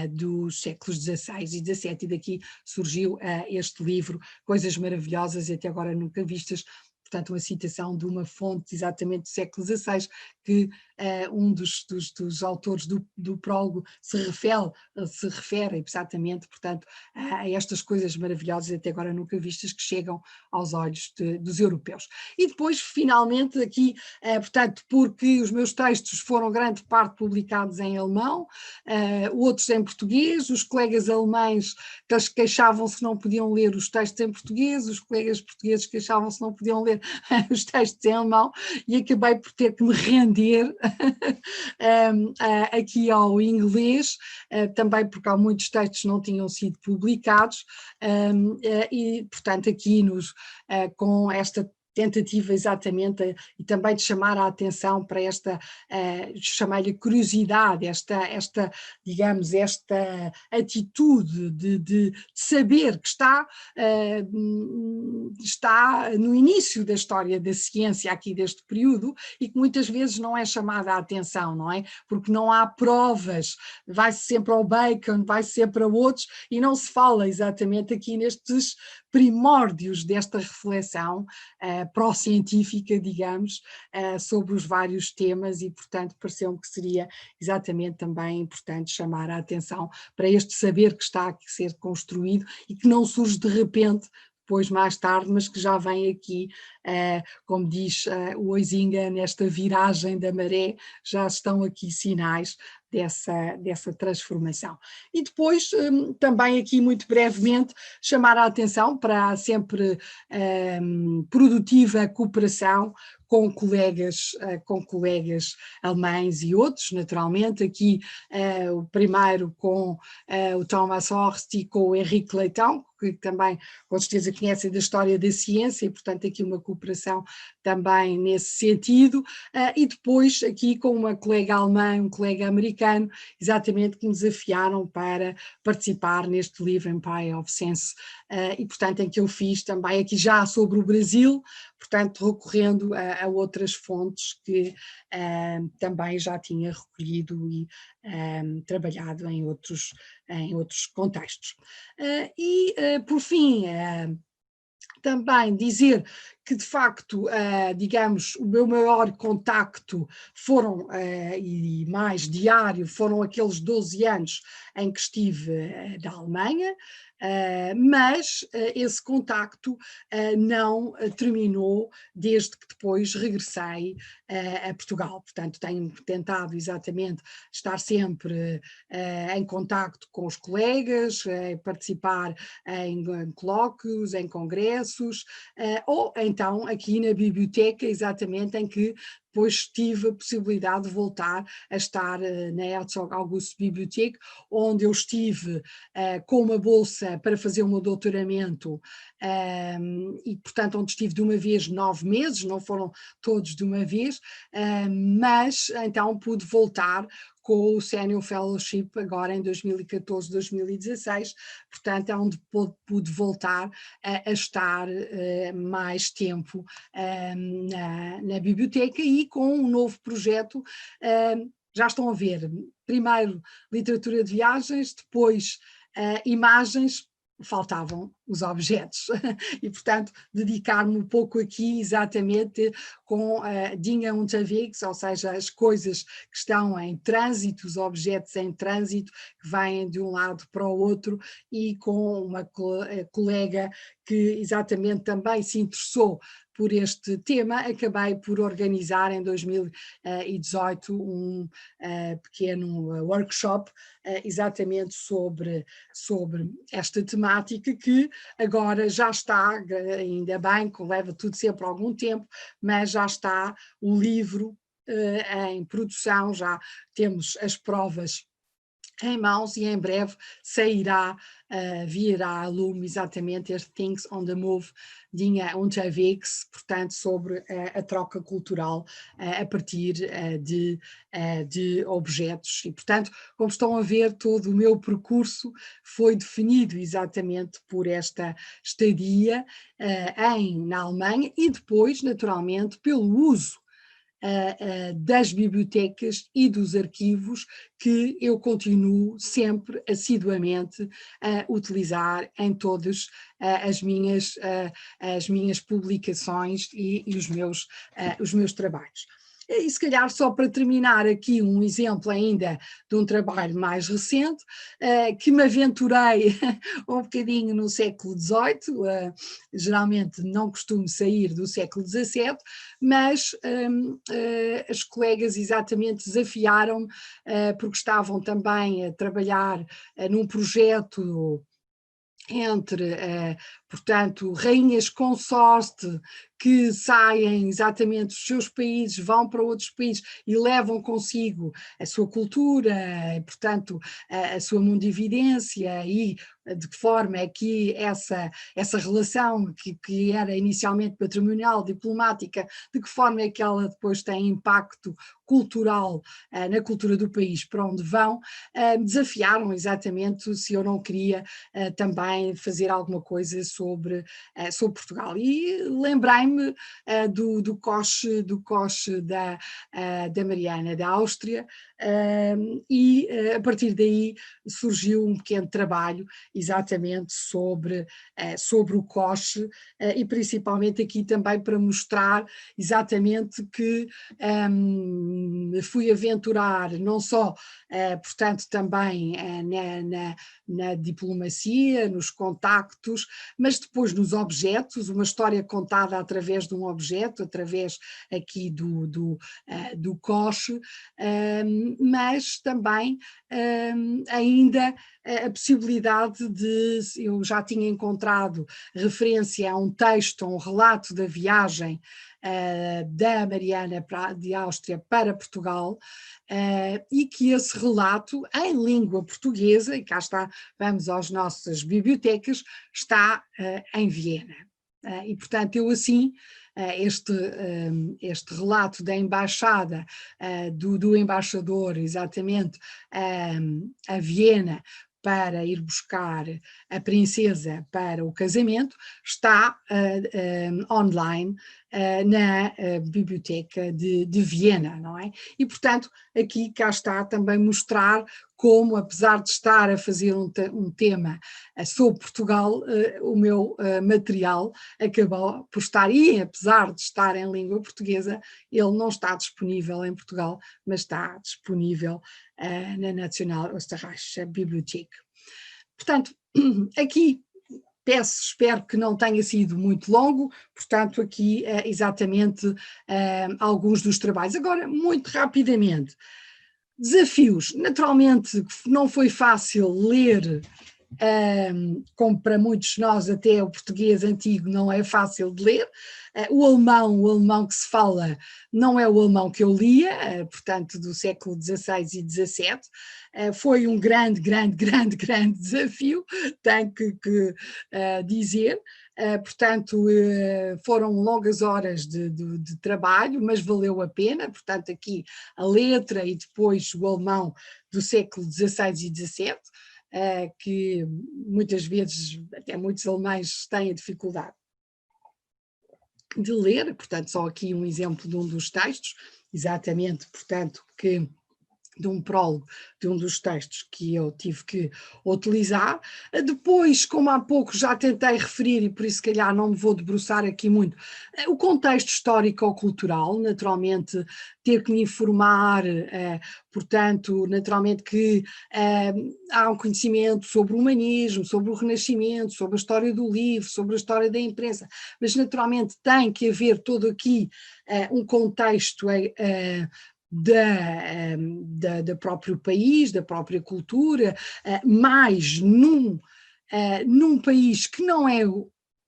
dos séculos XVI e XVII, e daqui surgiu este livro, Coisas Maravilhosas e até agora nunca vistas, portanto uma citação de uma fonte exatamente do século XVI, que um dos autores do prólogo se refere exatamente, portanto, a estas coisas maravilhosas até agora nunca vistas que chegam aos olhos dos europeus. E depois, finalmente, aqui, portanto, porque os meus textos foram grande parte publicados em alemão, outros em português, os colegas alemães queixavam-se que não podiam ler os textos em português, os colegas portugueses queixavam-se que não podiam ler os textos em alemão, e acabei por ter que me render aqui ao inglês, também porque há muitos textos que não tinham sido publicados, e portanto aqui com esta tentativa exatamente e também de chamar a atenção para esta, chamar-lhe curiosidade, esta, digamos, esta atitude de saber que está no início da história da ciência aqui deste período e que muitas vezes não é chamada a atenção, não é? Porque não há provas, vai-se sempre ao Bacon, vai-se sempre a outros e não se fala exatamente aqui nestes primórdios desta reflexão pró-científica, digamos, sobre os vários temas e, portanto, pareceu-me que seria exatamente também importante chamar a atenção para este saber que está a ser construído e que não surge de repente, depois mais tarde, mas que já vem aqui, como diz o Huizinga, nesta viragem da maré, já estão aqui sinais dessa transformação. E depois, também aqui muito brevemente, chamar a atenção para a sempre produtiva cooperação com colegas alemães e outros, naturalmente, aqui o primeiro com o Thomas Horst e com o Henrique Leitão, que também com certeza conhecem da história da ciência e, portanto, aqui uma cooperação também nesse sentido, e depois aqui com uma colega alemã, um colega americano, exatamente que me desafiaram para participar neste livro Empire of Sense, e portanto em que eu fiz também aqui já sobre o Brasil, portanto recorrendo a outras fontes que também já tinha recolhido e trabalhado em outros contextos. E por fim, também dizer que de facto, digamos, o meu maior contacto foram, e mais diário, foram aqueles 12 anos em que estive na Alemanha, mas esse contacto não terminou desde que depois regressei a Portugal. Portanto, tenho tentado exatamente estar sempre em contacto com os colegas, participar em colóquios, em congressos, ou então aqui na biblioteca, exatamente, em que depois tive a possibilidade de voltar a estar na Herzog August Bibliothek, onde eu estive com uma bolsa para fazer o meu doutoramento, e portanto onde estive de uma vez 9 meses, não foram todos de uma vez, mas então pude voltar com o Senior Fellowship agora em 2014, 2016, portanto é onde pude voltar a estar mais tempo na biblioteca e com um novo projeto, já estão a ver, primeiro literatura de viagens, depois imagens, faltavam os objetos e portanto dedicar-me um pouco aqui exatamente com Dinge unterwegs, ou seja, as coisas que estão em trânsito, os objetos em trânsito que vêm de um lado para o outro, e com uma colega que exatamente também se interessou por este tema, acabei por organizar em 2018 um pequeno workshop exatamente sobre esta temática, que agora já está, ainda bem, que leva tudo sempre algum tempo, mas já está o livro em produção, já temos as provas em mãos e em breve sairá, virá a lume exatamente este Things on the Move Dinha Unterwegs, portanto sobre a troca cultural a partir de objetos e portanto, como estão a ver, todo o meu percurso foi definido exatamente por esta estadia na Alemanha e depois, naturalmente, pelo uso das bibliotecas e dos arquivos que eu continuo sempre assiduamente a utilizar em todas as minhas publicações e os meus trabalhos. E se calhar só para terminar aqui um exemplo ainda de um trabalho mais recente, que me aventurei um bocadinho no século XVIII, geralmente não costumo sair do século XVII, mas as colegas exatamente desafiaram-me, porque estavam também a trabalhar num projeto entre, portanto, rainhas consorte que saem exatamente dos seus países, vão para outros países e levam consigo a sua cultura, portanto, a sua mundividência e de que forma é que essa relação que era inicialmente patrimonial, diplomática, de que forma é que ela depois tem impacto cultural na cultura do país para onde vão, desafiaram exatamente se eu não queria também fazer alguma coisa sobre Portugal. E lembrei-me do coche da Mariana da Áustria, e a partir daí surgiu um pequeno trabalho exatamente sobre o coche, e principalmente aqui também para mostrar exatamente que me fui aventurar não só, portanto, também na diplomacia, nos contactos, mas depois nos objetos, uma história contada através de um objeto, através aqui do coche, mas também ainda a possibilidade de, eu já tinha encontrado referência a um texto, a um relato da viagem da Mariana de Áustria para Portugal, e que esse relato em língua portuguesa, e cá está, vamos às nossas bibliotecas, está em Viena. E portanto eu assim, este relato da embaixada, do embaixador exatamente a Viena, para ir buscar a princesa para o casamento, está online na biblioteca de Viena, não é? E, portanto, aqui cá está também mostrar como, apesar de estar a fazer um tema sobre Portugal, o meu material acabou por estar, e apesar de estar em língua portuguesa, ele não está disponível em Portugal, mas está disponível na National Österreichische Bibliothek. Portanto, aqui espero que não tenha sido muito longo, portanto aqui exatamente alguns dos trabalhos. Agora, muito rapidamente, desafios. Naturalmente não foi fácil ler, como para muitos de nós até o português antigo não é fácil de ler. O alemão que se fala não é o alemão que eu lia, portanto do século XVI e XVII, foi um grande desafio, tenho que dizer. Portanto, foram longas horas de trabalho, mas valeu a pena. Portanto, aqui a letra e depois o alemão do século XVI e XVII, que muitas vezes até muitos alemães têm a dificuldade de ler. Portanto, só aqui um exemplo de um dos textos, exatamente, portanto, de um prólogo de um dos textos que eu tive que utilizar. Depois, como há pouco já tentei referir, e por isso se calhar não me vou debruçar aqui muito, o contexto histórico-cultural, naturalmente ter que me informar, portanto, naturalmente que há um conhecimento sobre o humanismo, sobre o Renascimento, sobre a história do livro, sobre a história da imprensa, mas naturalmente tem que haver todo aqui um contexto da próprio país, da própria cultura, mais num país que não é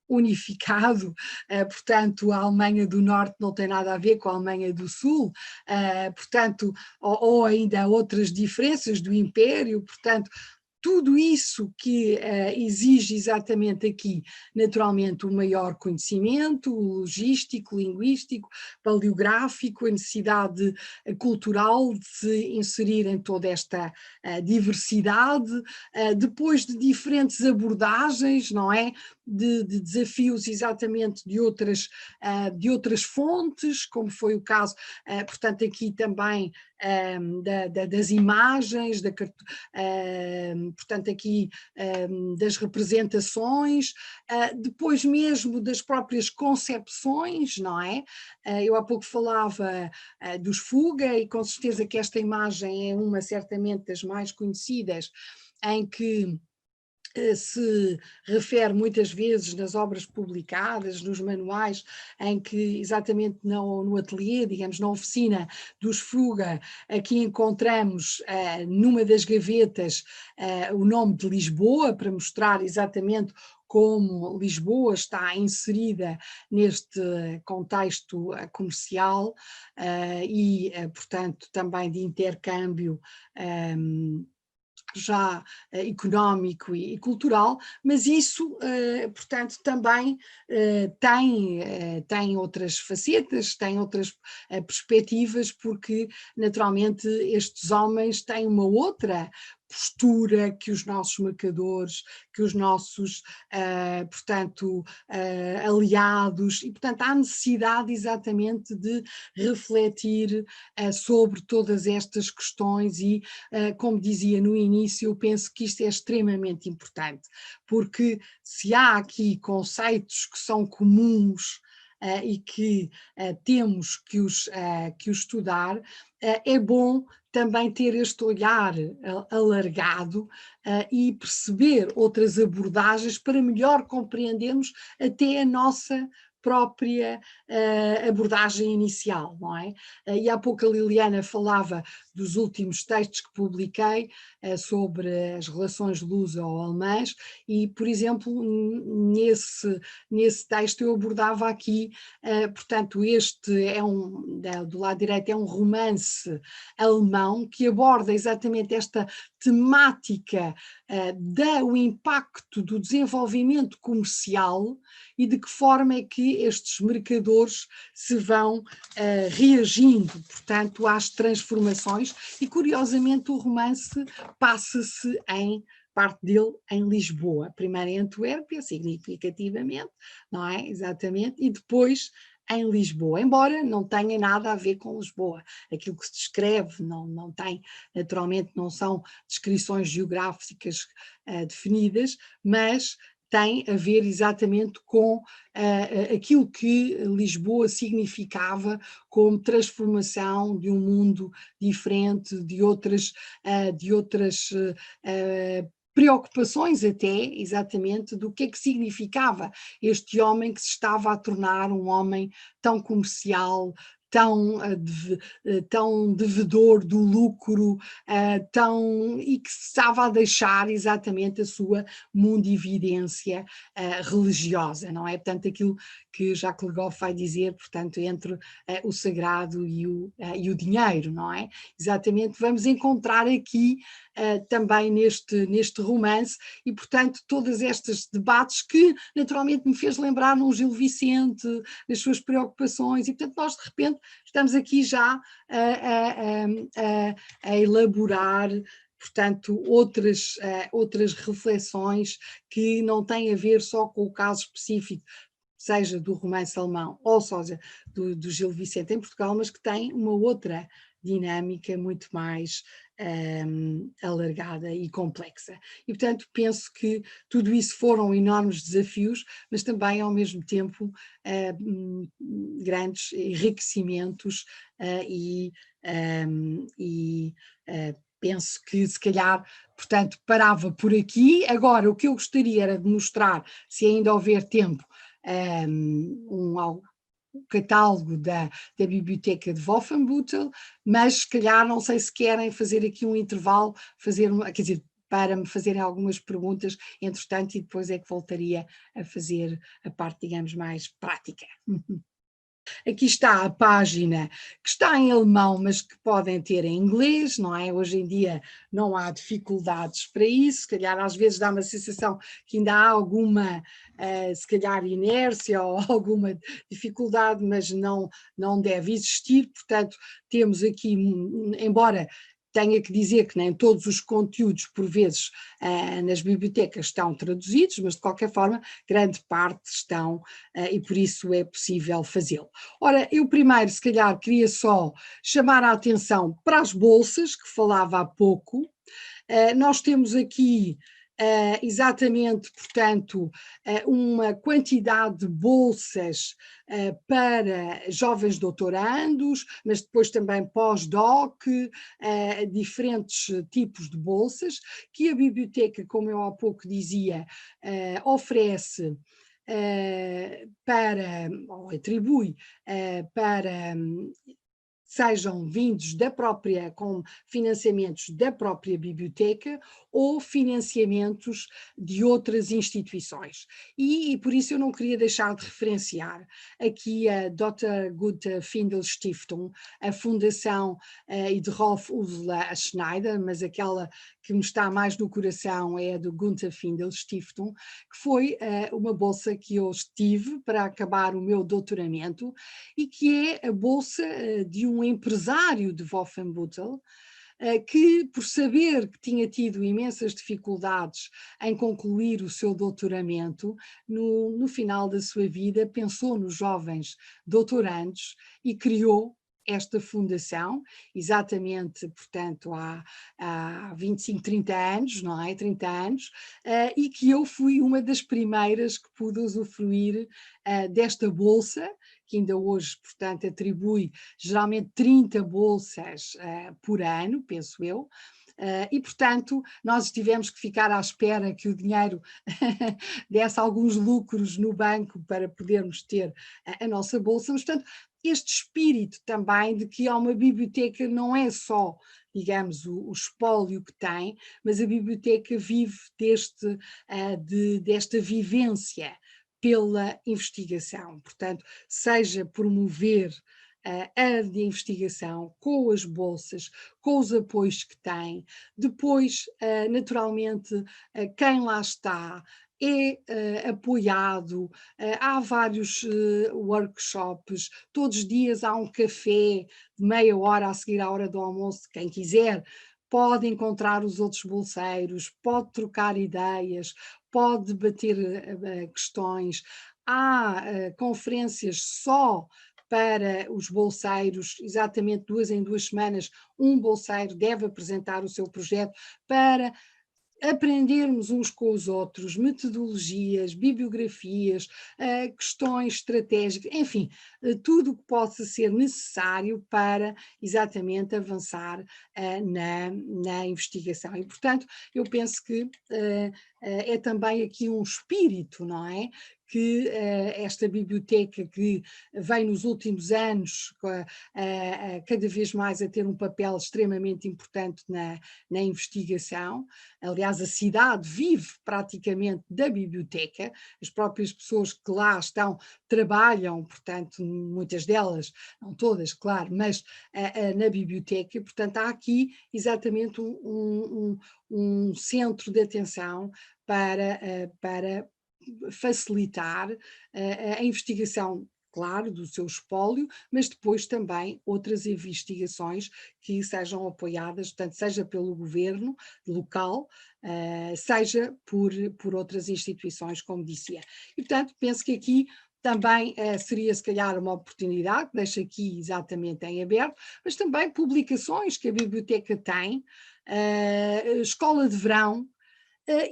unificado, portanto a Alemanha do Norte não tem nada a ver com a Alemanha do Sul, portanto, ou ainda outras diferenças do Império, portanto, tudo isso que exige exatamente aqui, naturalmente, um maior conhecimento logístico, linguístico, paleográfico, a necessidade cultural de se inserir em toda esta diversidade, depois de diferentes abordagens, não é? De desafios exatamente de outras fontes, como foi o caso, portanto, aqui também das imagens, portanto aqui das representações, depois mesmo das próprias concepções, não é? Eu há pouco falava dos Fuga, e com certeza que esta imagem é uma certamente das mais conhecidas, em que se refere muitas vezes nas obras publicadas, nos manuais, em que exatamente no ateliê, digamos, na oficina dos Fuga, aqui encontramos numa das gavetas o nome de Lisboa, para mostrar exatamente como Lisboa está inserida neste contexto comercial e, portanto, também de intercâmbio já económico e cultural, mas isso, portanto, também tem outras facetas, tem outras perspectivas, porque naturalmente estes homens têm uma outra postura que os nossos mercadores, que os nossos, portanto, aliados, e portanto há necessidade exatamente de refletir sobre todas estas questões e, como dizia no início, eu penso que isto é extremamente importante, porque se há aqui conceitos que são comuns e que temos que os estudar, é bom também ter este olhar alargado e perceber outras abordagens para melhor compreendermos até a nossa própria abordagem inicial, não é? E há pouco a Liliana falava dos últimos textos que publiquei sobre as relações luso-alemãs e, por exemplo, nesse texto eu abordava aqui, portanto, este é do lado direito é um romance alemão que aborda exatamente esta temática do impacto do desenvolvimento comercial e de que forma é que estes mercadores se vão reagindo, portanto, às transformações, e curiosamente o romance passa-se parte dele em Lisboa, primeiro em Antuérpia, significativamente, não é? Exatamente, e depois em Lisboa, embora não tenha nada a ver com Lisboa. Aquilo que se descreve não tem, naturalmente não são descrições geográficas definidas, mas tem a ver exatamente com aquilo que Lisboa significava como transformação de um mundo diferente, de outras preocupações até, exatamente, do que é que significava este homem que se estava a tornar um homem tão comercial, tão devedor do lucro, e que estava a deixar exatamente a sua mundividência religiosa, não é? Portanto, aquilo que Jacques Le Goff vai dizer, portanto, entre o sagrado e o dinheiro, não é? Exatamente, vamos encontrar aqui também neste romance e, portanto, todos estes debates que naturalmente me fez lembrar num Gil Vicente, das suas preocupações, e portanto nós de repente estamos aqui já a elaborar, portanto, outras reflexões que não têm a ver só com o caso específico, seja do romance alemão ou seja do Gil Vicente em Portugal, mas que têm uma outra dinâmica muito mais alargada e complexa. E, portanto, penso que tudo isso foram enormes desafios, mas também, ao mesmo tempo, grandes enriquecimentos penso que, se calhar, portanto, parava por aqui. Agora, o que eu gostaria era de mostrar, se ainda houver tempo, o catálogo da biblioteca de Wolfenbüttel, mas se calhar não sei se querem fazer aqui um intervalo, quer dizer, para me fazerem algumas perguntas, entretanto, e depois é que voltaria a fazer a parte, digamos, mais prática. Aqui está a página que está em alemão, mas que podem ter em inglês, não é? Hoje em dia não há dificuldades para isso, se calhar às vezes dá uma sensação que ainda há alguma, se calhar, inércia ou alguma dificuldade, mas não deve existir, portanto temos aqui, embora tenha que dizer que nem todos os conteúdos, por vezes, nas bibliotecas estão traduzidos, mas de qualquer forma, grande parte estão e por isso é possível fazê-lo. Ora, eu primeiro, se calhar, queria só chamar a atenção para as bolsas, que falava há pouco. Nós temos aqui exatamente, portanto, uma quantidade de bolsas para jovens doutorandos, mas depois também pós-doc, diferentes tipos de bolsas, que a biblioteca, como eu há pouco dizia, oferece para, ou atribui para sejam vindos da própria, com financiamentos da própria biblioteca ou financiamentos de outras instituições. E por isso eu não queria deixar de referenciar aqui a Dr. Gunther Findel Stiftung, a Fundação e de Rolf Ursula Schneider, mas aquela que me está mais no coração é a do Gunther Findel Stiftung, que foi uma bolsa que eu tive para acabar o meu doutoramento e que é a bolsa de um empresário de Wolfenbüttel, que, por saber que tinha tido imensas dificuldades em concluir o seu doutoramento, no final da sua vida pensou nos jovens doutorandos e criou esta fundação, exatamente, portanto, há 25, 30 anos, não é? 30 anos, e que eu fui uma das primeiras que pude usufruir desta bolsa, que ainda hoje, portanto, atribui geralmente 30 bolsas por ano, penso eu, e, portanto, nós tivemos que ficar à espera que o dinheiro desse alguns lucros no banco para podermos ter a nossa bolsa, mas, portanto, este espírito também de que há uma biblioteca não é só, digamos, o espólio que tem, mas a biblioteca vive desta vivência pela investigação, portanto, seja promover a de investigação com as bolsas, com os apoios que tem, depois, naturalmente, quem lá está é apoiado, há vários workshops, todos os dias há um café de meia hora a seguir à hora do almoço, quem quiser pode encontrar os outros bolseiros, pode trocar ideias, pode debater questões, há conferências só para os bolseiros, exatamente 2 em 2 semanas, um bolseiro deve apresentar o seu projeto para aprendermos uns com os outros, metodologias, bibliografias, questões estratégicas, enfim, tudo o que possa ser necessário para exatamente avançar na investigação. E, portanto, eu penso que é também aqui um espírito, não é? Que esta biblioteca que vem nos últimos anos cada vez mais a ter um papel extremamente importante na investigação. Aliás, a cidade vive praticamente da biblioteca, as próprias pessoas que lá estão trabalham, portanto, muitas delas, não todas, claro, mas na biblioteca, portanto, há aqui exatamente um centro de atenção para facilitar a investigação, claro, do seu espólio, mas depois também outras investigações que sejam apoiadas, portanto, seja pelo governo local, seja por outras instituições, como dizia. E, portanto, penso que aqui também seria, se calhar, uma oportunidade, que deixo aqui exatamente em aberto, mas também publicações que a biblioteca tem, escola de verão.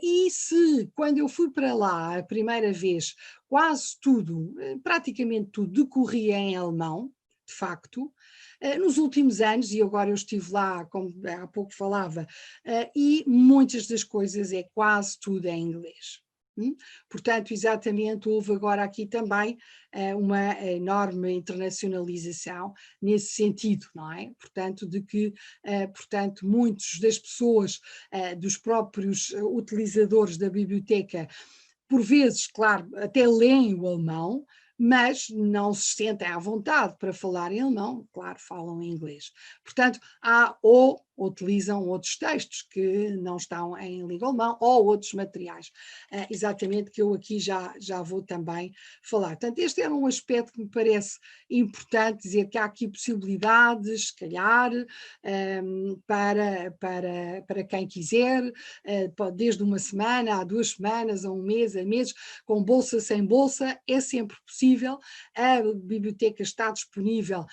E se, quando eu fui para lá a primeira vez, quase tudo, praticamente tudo, decorria em alemão, de facto, nos últimos anos, e agora eu estive lá, como há pouco falava, e muitas das coisas é quase tudo em inglês. Portanto, exatamente, houve agora aqui também uma enorme internacionalização nesse sentido, não é? Portanto, de que, portanto, muitos das pessoas, dos próprios utilizadores da biblioteca, por vezes, claro, até leem o alemão, mas não se sentem à vontade para falar em alemão, claro, falam em inglês. Portanto, ou utilizam outros textos que não estão em língua alemã ou outros materiais, exatamente, que eu aqui já vou também falar. Portanto, este era um aspecto que me parece importante, dizer que há aqui possibilidades, se calhar, para quem quiser, desde uma semana a 2 semanas, a um mês, a meses, com bolsa, sem bolsa, é sempre possível. A biblioteca está disponível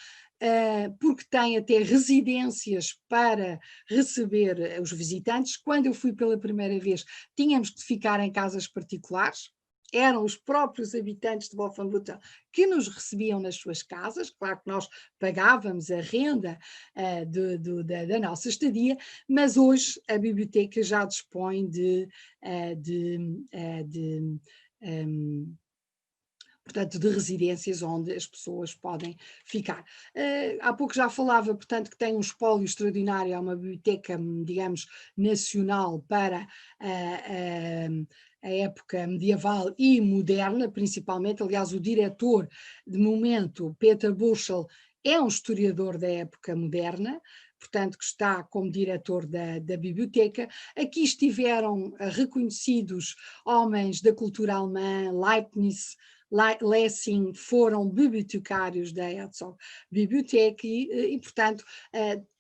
porque tem até residências para receber os visitantes. Quando eu fui pela primeira vez, tínhamos que ficar em casas particulares, eram os próprios habitantes de Wolfenbüttel que nos recebiam nas suas casas. Claro que nós pagávamos a renda da nossa estadia, mas hoje a biblioteca já dispõe portanto, de residências onde as pessoas podem ficar. Há pouco já falava, portanto, que tem um espólio extraordinário, é uma biblioteca, digamos, nacional para a época medieval e moderna, principalmente. Aliás, o diretor, de momento, Peter Burchell, é um historiador da época moderna, portanto, que está como diretor da biblioteca. Aqui estiveram reconhecidos homens da cultura alemã, Leibniz, Lessing, foram bibliotecários da Herzog Bibliothek e, portanto,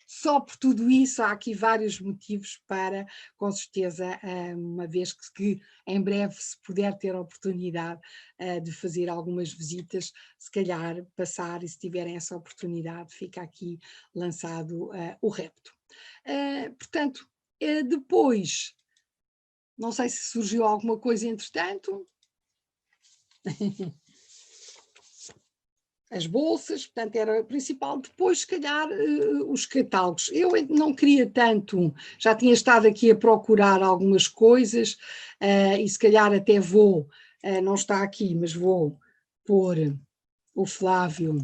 só por tudo isso há aqui vários motivos para, com certeza, uma vez que em breve se puder ter a oportunidade de fazer algumas visitas, se calhar passar, e se tiverem essa oportunidade, fica aqui lançado o repto. Portanto, depois, não sei se surgiu alguma coisa entretanto. As bolsas, portanto, era o principal. Depois, se calhar, os catálogos. Eu não queria tanto, já tinha estado aqui a procurar algumas coisas e se calhar até vou, não está aqui, mas vou pôr o Flávio.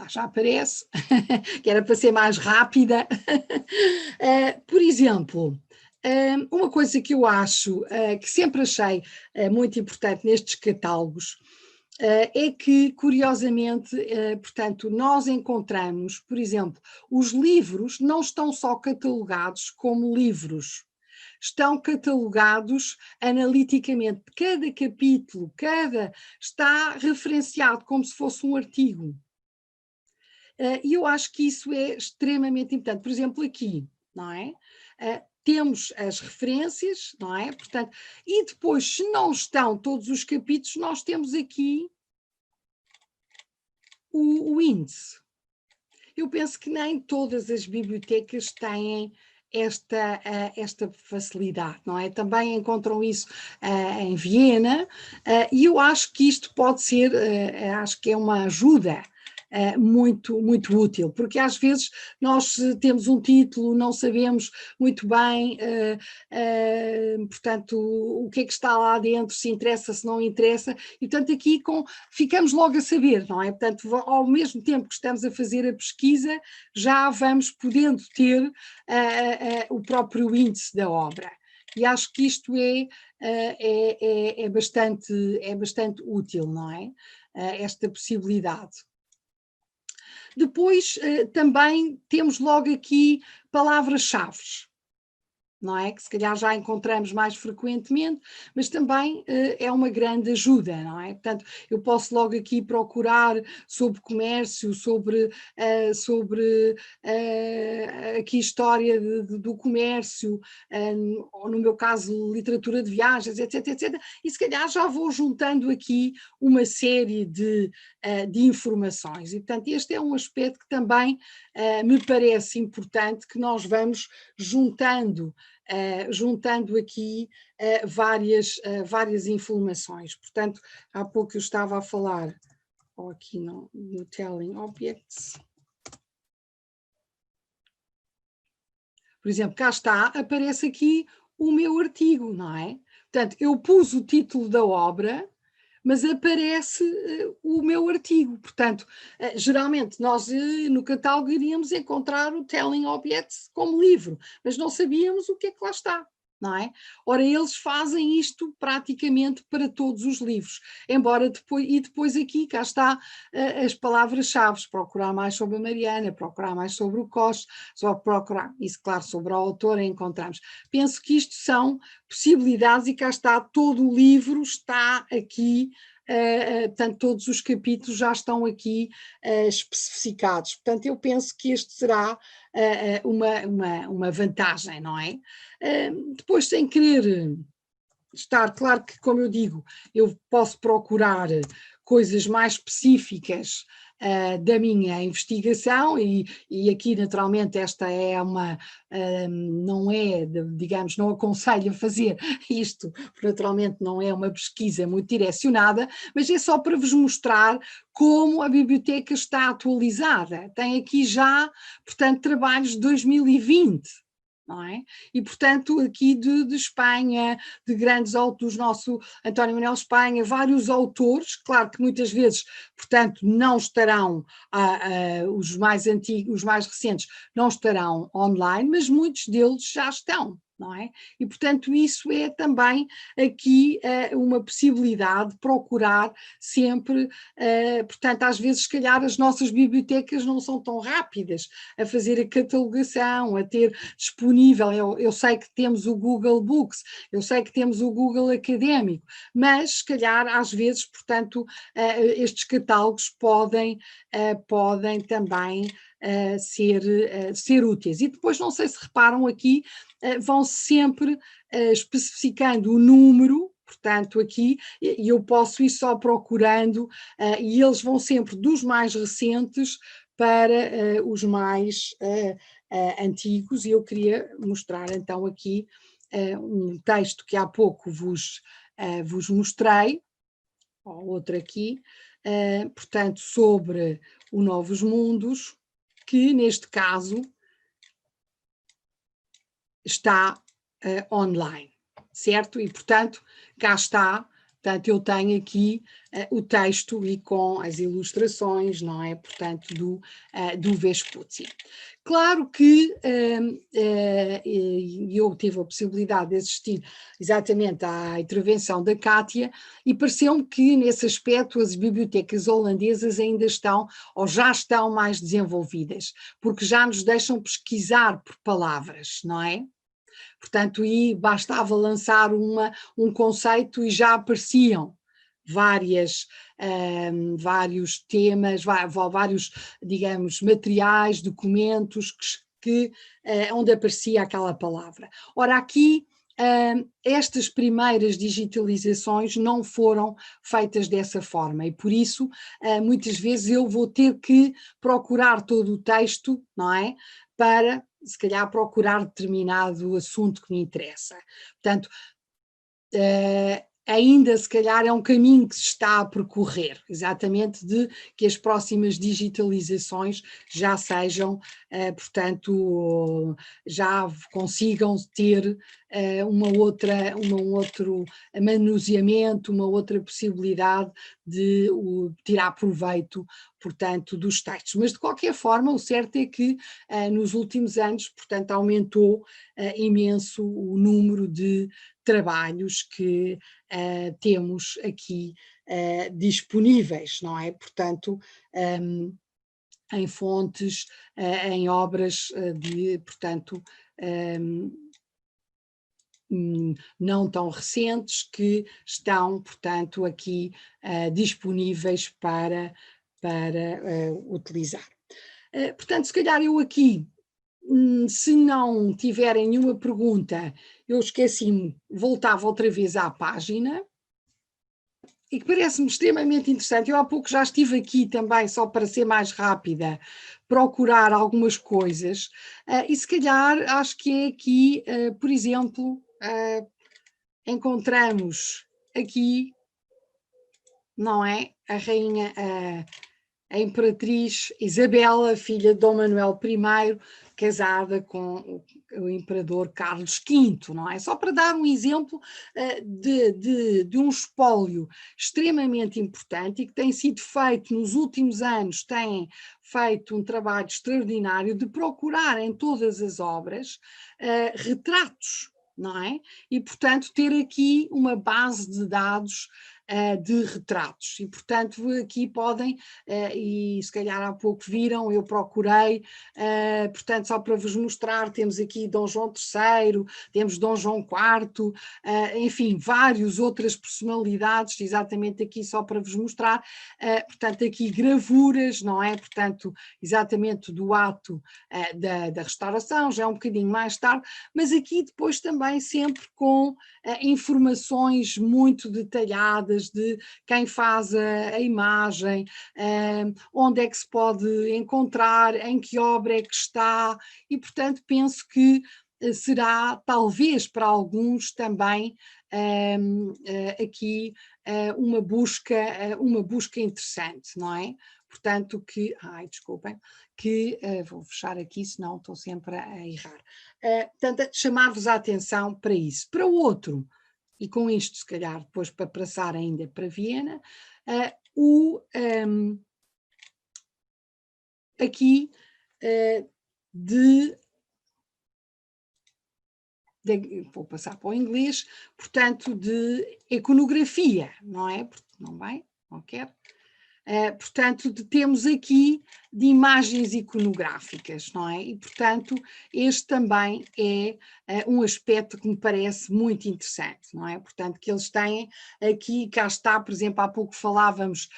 Já aparece, que era para ser mais rápida. Por exemplo, uma coisa que eu acho, que sempre achei muito importante nestes catálogos, é que, curiosamente, portanto, nós encontramos, por exemplo, os livros não estão só catalogados como livros, estão catalogados analiticamente. Cada capítulo, está referenciado como se fosse um artigo. E eu acho que isso é extremamente importante. Por exemplo, aqui, não é? Temos as referências, não é? Portanto, e depois, se não estão todos os capítulos, nós temos aqui o índice. Eu penso que nem todas as bibliotecas têm esta facilidade, não é? Também encontram isso em Viena, e eu acho que isto pode ser, acho que é uma ajuda muito, muito útil, porque às vezes nós temos um título, não sabemos muito bem, portanto, o que é que está lá dentro, se interessa, se não interessa, e portanto aqui ficamos logo a saber, não é? Portanto, ao mesmo tempo que estamos a fazer a pesquisa, já vamos podendo ter o próprio índice da obra. E acho que isto é bastante útil, não é? Esta possibilidade. Depois também temos logo aqui palavras-chave, não é? Que se calhar já encontramos mais frequentemente, mas também é uma grande ajuda, não é? Portanto, eu posso logo aqui procurar sobre comércio, sobre aqui história do comércio, ou no meu caso literatura de viagens, etc, etc, e se calhar já vou juntando aqui uma série de informações, e portanto este é um aspecto que também me parece importante, que nós vamos juntando aqui várias informações. Portanto, há pouco eu estava a falar, aqui no Telling Objects. por exemplo, cá está, aparece aqui o meu artigo, não é? Portanto, eu pus o título da obra, mas aparece o meu artigo. Portanto, geralmente nós no catálogo iríamos encontrar o Telling Objects como livro, mas não sabíamos o que é que lá está. Não é? Ora, eles fazem isto praticamente para todos os livros, embora depois aqui, cá está as palavras-chave, procurar mais sobre a Mariana, procurar mais sobre o Coste, só procurar, isso claro, sobre a autora encontramos. Penso que isto são possibilidades e cá está, todo o livro está aqui, portanto todos os capítulos já estão aqui especificados, portanto eu penso que este será uma vantagem, não é? Depois, sem querer estar, claro que, como eu digo, eu posso procurar coisas mais específicas da minha investigação e aqui naturalmente esta é não é, digamos, não aconselho a fazer isto, porque naturalmente não é uma pesquisa muito direcionada, mas é só para vos mostrar como a biblioteca está atualizada. Tem aqui já, portanto, trabalhos de 2020. Não é? E, portanto, aqui de Espanha, de grandes autores, nosso António Manuel Espanha, vários autores, claro que muitas vezes, portanto, não estarão, os mais antigos, os mais recentes, não estarão online, mas muitos deles já estão. Não é? E, portanto, isso é também aqui uma possibilidade de procurar sempre, portanto, às vezes, se calhar, as nossas bibliotecas não são tão rápidas a fazer a catalogação, a ter disponível, eu sei que temos o Google Books, eu sei que temos o Google Académico, mas, se calhar, às vezes, portanto, estes catálogos podem também ser úteis. E depois, não sei se reparam aqui, vão sempre especificando o número, portanto aqui, e eu posso ir só procurando, e eles vão sempre dos mais recentes para os mais antigos, e eu queria mostrar então aqui um texto que há pouco vos mostrei, outro aqui, portanto sobre o Novos Mundos, que neste caso está online, certo? E, portanto, cá está, portanto, eu tenho aqui o texto e com as ilustrações, não é? Portanto, do Vespucci. Claro que eu tive a possibilidade de assistir exatamente à intervenção da Kátia e pareceu-me que, nesse aspecto, as bibliotecas holandesas ainda estão, ou já estão mais desenvolvidas, porque já nos deixam pesquisar por palavras, não é? Portanto, e bastava lançar um conceito e já apareciam vários temas, vários, digamos, materiais, documentos onde aparecia aquela palavra. Ora, aqui estas primeiras digitalizações não foram feitas dessa forma e por isso muitas vezes eu vou ter que procurar todo o texto, não é? Para se calhar procurar determinado assunto que me interessa. Portanto, ainda se calhar é um caminho que se está a percorrer, exatamente de que as próximas digitalizações já sejam, portanto, já consigam ter um outro manuseamento, uma outra possibilidade de tirar proveito, portanto, dos textos. Mas, de qualquer forma, o certo é que nos últimos anos, portanto, aumentou imenso o número de trabalhos que temos aqui disponíveis, não é? Portanto, em fontes, em obras portanto, não tão recentes que estão, portanto, aqui disponíveis para utilizar. Portanto, se calhar eu aqui, se não tiverem nenhuma pergunta, eu esqueci-me, voltava outra vez à página, e que parece-me extremamente interessante. Eu há pouco já estive aqui também, só para ser mais rápida, procurar algumas coisas, e se calhar acho que é aqui, por exemplo, encontramos aqui, não é? A rainha, a imperatriz Isabela, filha de Dom Manuel I, casada com o imperador Carlos V, não é? Só para dar um exemplo de um espólio extremamente importante e que tem sido feito nos últimos anos, tem feito um trabalho extraordinário de procurar em todas as obras retratos, não é? E, portanto, ter aqui uma base de dados de retratos. E, portanto, aqui podem, e se calhar há pouco viram, eu procurei, portanto, só para vos mostrar, temos aqui Dom João III, temos Dom João IV, enfim, várias outras personalidades, exatamente aqui só para vos mostrar, portanto, aqui gravuras, não é? Portanto, exatamente do ato da restauração, já é um bocadinho mais tarde, mas aqui depois também sempre com informações muito detalhadas de quem faz a imagem, onde é que se pode encontrar, em que obra é que está, e portanto penso que será talvez para alguns também aqui uma busca interessante, não é? Portanto que, desculpem, que vou fechar aqui, senão estou sempre a errar. Portanto, chamar-vos a atenção para isso. Para o outro, e com isto se calhar depois para passar ainda para Viena, aqui vou passar para o inglês, portanto de iconografia, não é? Não vai? Não quero. Portanto, temos aqui de imagens iconográficas, não é? E, portanto, este também é um aspecto que me parece muito interessante, não é? Portanto, que eles têm aqui, cá está, por exemplo, há pouco falávamos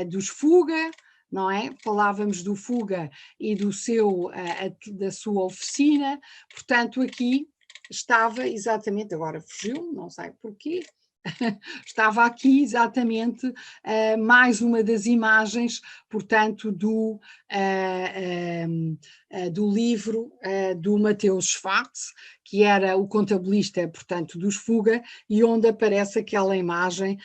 dos Fuga, não é? Falávamos do Fuga e da sua oficina, portanto, aqui estava exatamente, agora fugiu, não sei porquê, estava aqui exatamente mais uma das imagens, portanto, do livro do Mateus Schwartz, que era o contabilista, portanto, dos Fuga, e onde aparece aquela imagem,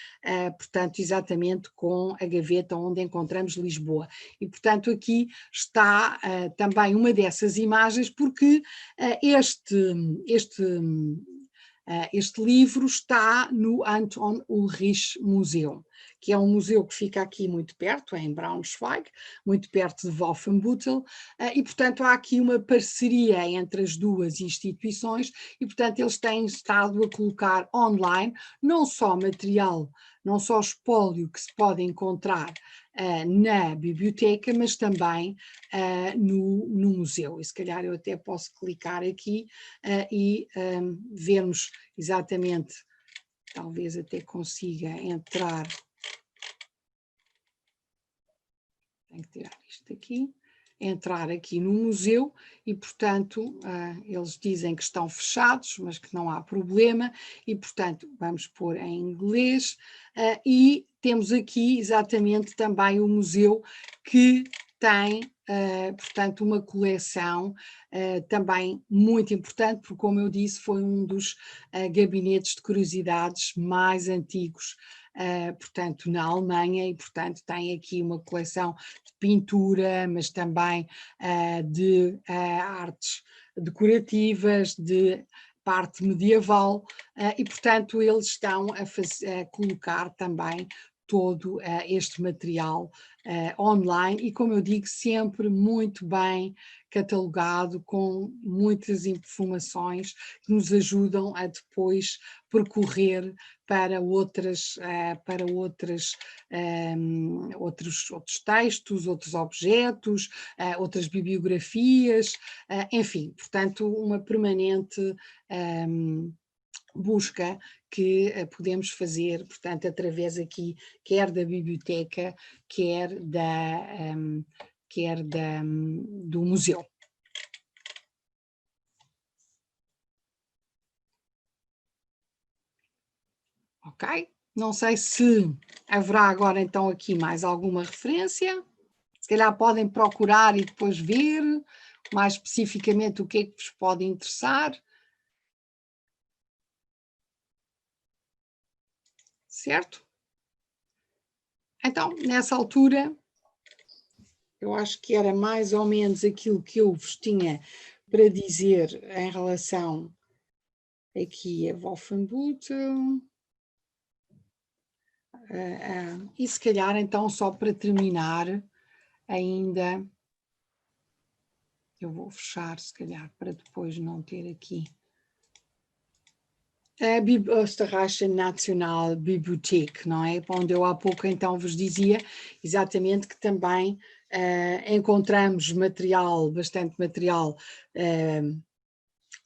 portanto, exatamente com a gaveta onde encontramos Lisboa. E, portanto, aqui está também uma dessas imagens, porque este livro está no Anton Ulrich Museum, que é um museu que fica aqui muito perto, em Braunschweig, muito perto de Wolfenbüttel, e, portanto, há aqui uma parceria entre as duas instituições e, portanto, eles têm estado a colocar online não só material, não só espólio que se pode encontrar na biblioteca, mas também no museu. E se calhar eu até posso clicar aqui e vermos exatamente, talvez até consiga entrar. Tenho que tirar isto aqui. Entrar aqui no museu e, portanto, eles dizem que estão fechados, mas que não há problema e, portanto, vamos pôr em inglês e temos aqui exatamente também o museu que tem, portanto, uma coleção também muito importante, porque, como eu disse, foi um dos gabinetes de curiosidades mais antigos, portanto, na Alemanha, e, portanto, tem aqui uma coleção de pintura, mas também de artes decorativas, de parte medieval, e, portanto, eles estão a colocar também todo este material online e, como eu digo, sempre muito bem catalogado, com muitas informações que nos ajudam a depois percorrer para outros textos, outros objetos, outras bibliografias, enfim, portanto, uma permanente busca que podemos fazer, portanto, através aqui, quer da biblioteca, quer do museu. Ok? Não sei se haverá agora então aqui mais alguma referência. Se calhar podem procurar e depois ver mais especificamente o que é que vos pode interessar. Certo? Então, nessa altura, eu acho que era mais ou menos aquilo que eu vos tinha para dizer em relação aqui a Wolfenbüttel. E se calhar então só para terminar ainda, eu vou fechar se calhar para depois não ter aqui a Österreichische Nationalbibliothek, não é? Onde eu há pouco então vos dizia exatamente que também encontramos material, bastante material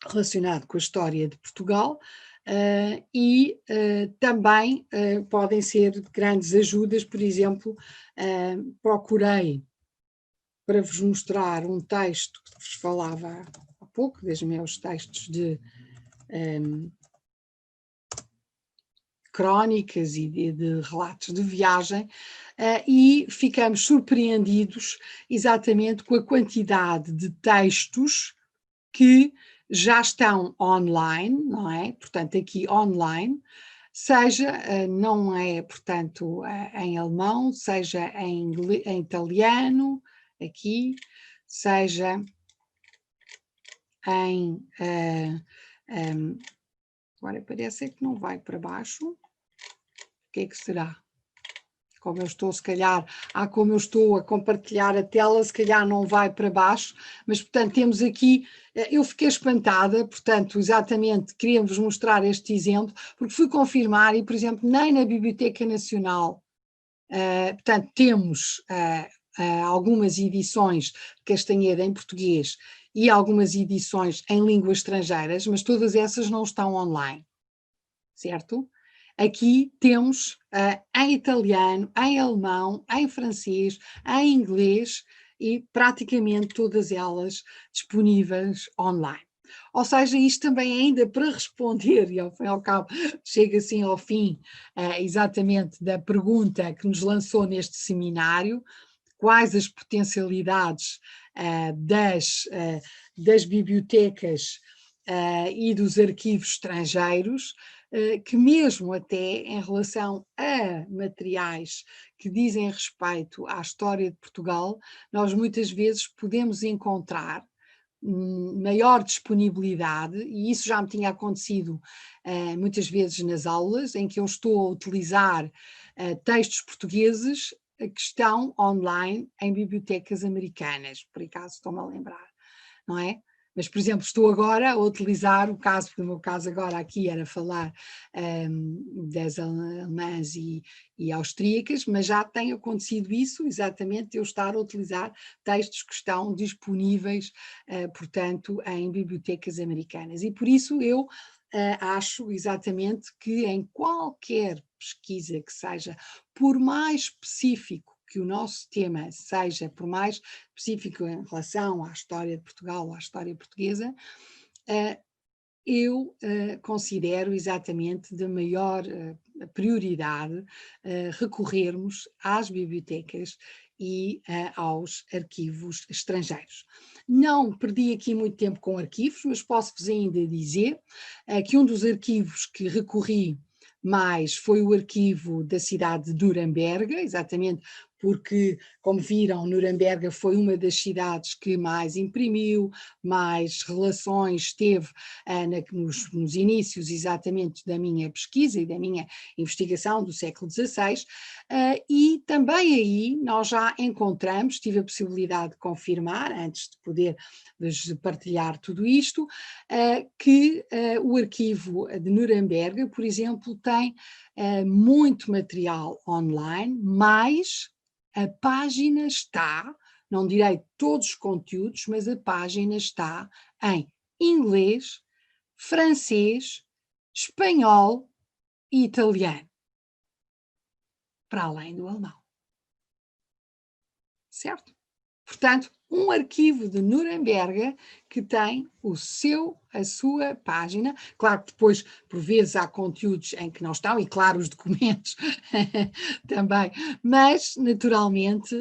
relacionado com a história de Portugal, e também podem ser grandes ajudas. Por exemplo, procurei para vos mostrar um texto que vos falava há pouco, dos meus textos de crónicas e de relatos de viagem, e ficamos surpreendidos exatamente com a quantidade de textos que já estão online, não é? Portanto, aqui online, seja, não é, portanto, em alemão, seja em italiano, aqui, seja em... agora parece que não vai para baixo. O que é que será? Como eu estou, se calhar, como eu estou a compartilhar a tela, se calhar não vai para baixo, mas, portanto, temos aqui, eu fiquei espantada, portanto, exatamente, queria-vos mostrar este exemplo, porque fui confirmar e, por exemplo, nem na Biblioteca Nacional, portanto, temos algumas edições de Castanheda em português e algumas edições em línguas estrangeiras, mas todas essas não estão online, certo? Aqui temos em italiano, em alemão, em francês, em inglês e praticamente todas elas disponíveis online. Ou seja, isto também ainda para responder, e ao fim e ao cabo chega assim ao fim exatamente da pergunta que nos lançou neste seminário, quais as potencialidades das bibliotecas e dos arquivos estrangeiros, que mesmo até em relação a materiais que dizem respeito à história de Portugal, nós muitas vezes podemos encontrar maior disponibilidade, e isso já me tinha acontecido muitas vezes nas aulas, em que eu estou a utilizar textos portugueses que estão online em bibliotecas americanas, por acaso estou-me a lembrar, não é? Mas, por exemplo, estou agora a utilizar o caso, porque o meu caso agora aqui era falar das alemãs e austríacas, mas já tem acontecido isso, exatamente, eu estar a utilizar textos que estão disponíveis, portanto, em bibliotecas americanas. E por isso eu acho exatamente que em qualquer pesquisa que seja, por mais específico que o nosso tema seja, por mais específico em relação à história de Portugal, à história portuguesa, eu considero exatamente de maior prioridade recorrermos às bibliotecas e aos arquivos estrangeiros. Não perdi aqui muito tempo com arquivos, mas posso-vos ainda dizer que um dos arquivos que recorri mais foi o arquivo da cidade de Nuremberg, exatamente porque, como viram, Nuremberg foi uma das cidades que mais imprimiu, mais relações teve nos inícios exatamente da minha pesquisa e da minha investigação do século XVI, e também aí nós já encontramos, tive a possibilidade de confirmar, antes de poder partilhar tudo isto, que o arquivo de Nuremberg, por exemplo, tem muito material online, mas a página está, não direi todos os conteúdos, mas a página está em inglês, francês, espanhol e italiano, para além do alemão. Certo? Portanto, um arquivo de Nuremberg que tem a sua página. Claro que depois, por vezes, há conteúdos em que não estão, e claro, os documentos também, mas, naturalmente,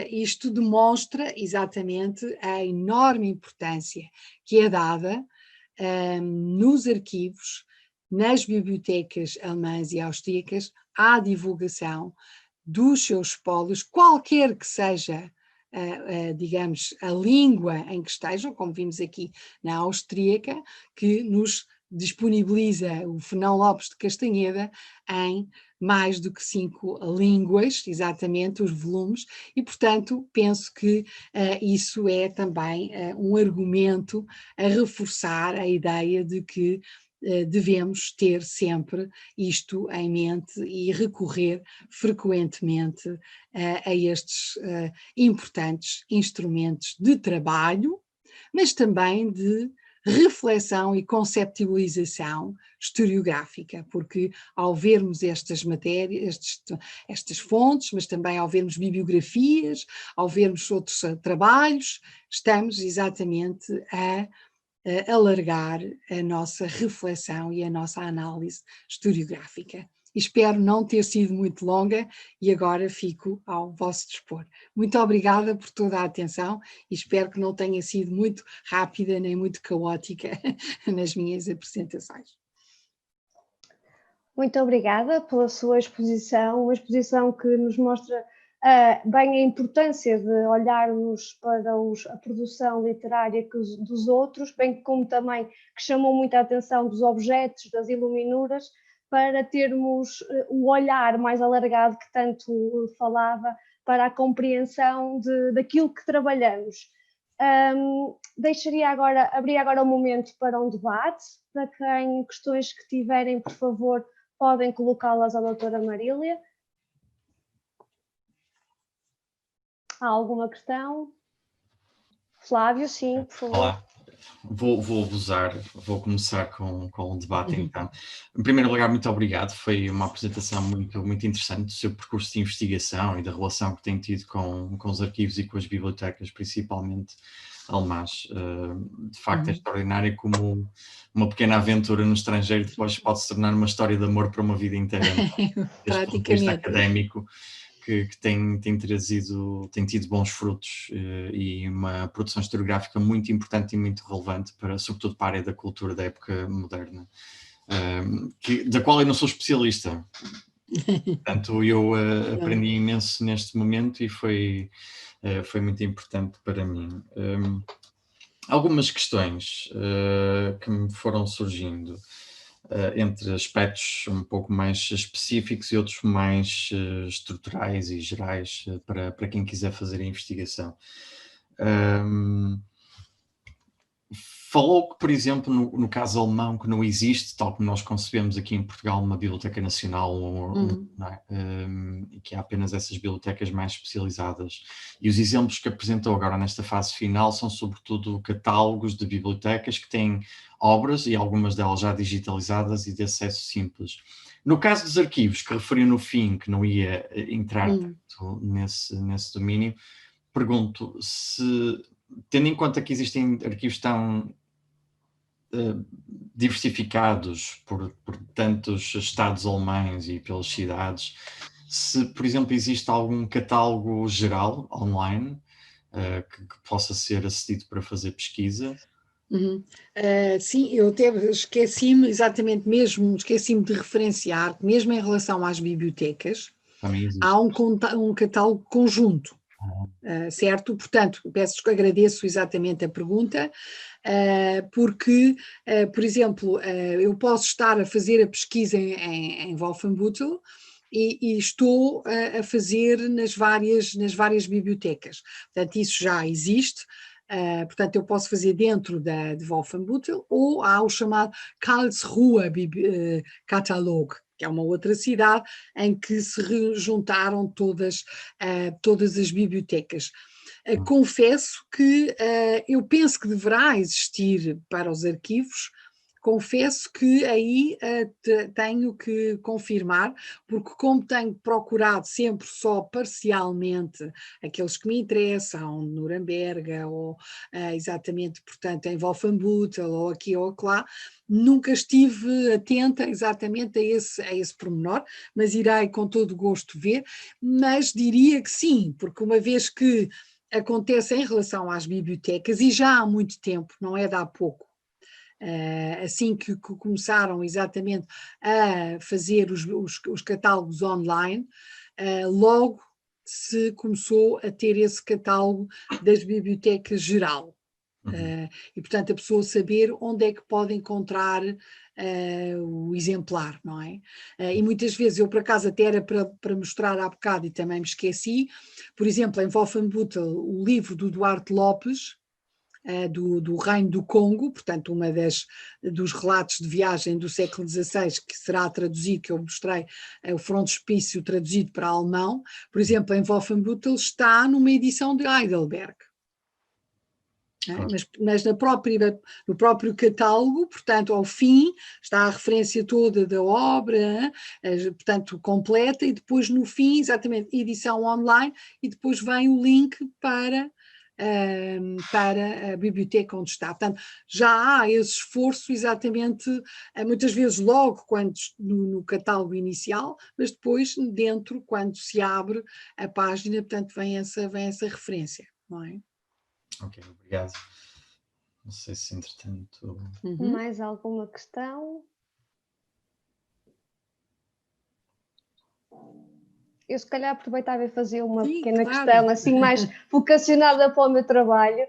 isto demonstra exatamente a enorme importância que é dada nos arquivos, nas bibliotecas alemãs e austríacas, à divulgação dos seus espólios, qualquer que seja digamos, a língua em que estejam, como vimos aqui na austríaca, que nos disponibiliza o Fernão Lopes de Castanheda em mais do que 5 línguas, exatamente, os volumes, e, portanto, penso que isso é também um argumento a reforçar a ideia de que devemos ter sempre isto em mente e recorrer frequentemente a estes importantes instrumentos de trabalho, mas também de reflexão e conceptualização historiográfica, porque ao vermos estas matérias, estas fontes, mas também ao vermos bibliografias, ao vermos outros trabalhos, estamos exatamente a alargar a nossa reflexão e a nossa análise historiográfica. Espero não ter sido muito longa e agora fico ao vosso dispor. Muito obrigada por toda a atenção e espero que não tenha sido muito rápida nem muito caótica nas minhas apresentações. Muito obrigada pela sua exposição, uma exposição que nos mostra bem a importância de olharmos para a produção literária dos outros, bem como também que chamou muita atenção dos objetos, das iluminuras, para termos o olhar mais alargado que tanto falava para a compreensão daquilo que trabalhamos. Abrir agora um momento para um debate. Para quem questões que tiverem, por favor, podem colocá-las à doutora Marília. Há alguma questão? Flávio, sim, por favor. Olá, vou começar com o debate então. Em primeiro lugar, muito obrigado, foi uma apresentação muito interessante do seu percurso de investigação e da relação que tem tido com os arquivos e com as bibliotecas, principalmente alemãs. De facto é extraordinário como uma pequena aventura no estrangeiro depois pode se tornar uma história de amor para uma vida inteira. Desde o ponto de vista académico, que tem tido bons frutos e uma produção historiográfica muito importante e muito relevante, sobretudo para a área da cultura da época moderna, da qual eu não sou especialista. Portanto, eu aprendi imenso neste momento e foi muito importante para mim. Algumas questões que me foram surgindo, entre aspectos um pouco mais específicos e outros mais estruturais e gerais para quem quiser fazer a investigação. Falou que, por exemplo, no caso alemão, que não existe, tal como nós concebemos aqui em Portugal, uma biblioteca nacional, não é? E que há apenas essas bibliotecas mais especializadas. E os exemplos que apresentou agora nesta fase final são sobretudo catálogos de bibliotecas que têm obras, e algumas delas já digitalizadas e de acesso simples. No caso dos arquivos, que referiu no fim, que não ia entrar tanto nesse domínio, pergunto se, tendo em conta que existem arquivos tão diversificados por tantos estados alemães e pelas cidades, se, por exemplo, existe algum catálogo geral online que possa ser acedido para fazer pesquisa. Sim, eu até esqueci-me de referenciar, mesmo em relação às bibliotecas, há um catálogo conjunto. Certo? Portanto, agradeço exatamente a pergunta, porque, por exemplo, eu posso estar a fazer a pesquisa em Wolfenbüttel e estou a fazer nas várias bibliotecas. Portanto, isso já existe. Portanto, eu posso fazer dentro de Wolfenbüttel, ou há o chamado Karlsruhe Catalog, que é uma outra cidade em que se juntaram todas as bibliotecas. Confesso que eu penso que deverá existir para os arquivos. Confesso que aí tenho que confirmar, porque como tenho procurado sempre só parcialmente aqueles que me interessam, Nuremberg, ou exatamente, portanto, em Wolfenbüttel, ou aqui ou acolá, nunca estive atenta exatamente a esse pormenor, mas irei com todo o gosto ver, mas diria que sim, porque uma vez que acontece em relação às bibliotecas, e já há muito tempo, não é de há pouco, assim que começaram exatamente a fazer os catálogos online, logo se começou a ter esse catálogo das bibliotecas geral. E, portanto, a pessoa saber onde é que pode encontrar o exemplar, não é? E muitas vezes, eu por acaso até era para mostrar há bocado e também me esqueci, por exemplo, em Wolfenbüttel, o livro do Duarte Lopes, do Reino do Congo, portanto dos relatos de viagem do século XVI, que será traduzido, que eu mostrei, o frontispício traduzido para alemão, por exemplo, em Wolfenbüttel está numa edição de Heidelberg. Mas no próprio catálogo, portanto, ao fim, está a referência toda da obra, portanto, completa, e depois no fim, exatamente, edição online, e depois vem o link para a biblioteca onde está. Portanto, já há esse esforço exatamente, muitas vezes logo no catálogo inicial, mas depois dentro, quando se abre a página, portanto, vem essa referência, não é? Ok, obrigado. Não sei se entretanto... Mais alguma questão? Eu se calhar aproveitava e fazia uma pequena questão, assim mais vocacionada para o meu trabalho.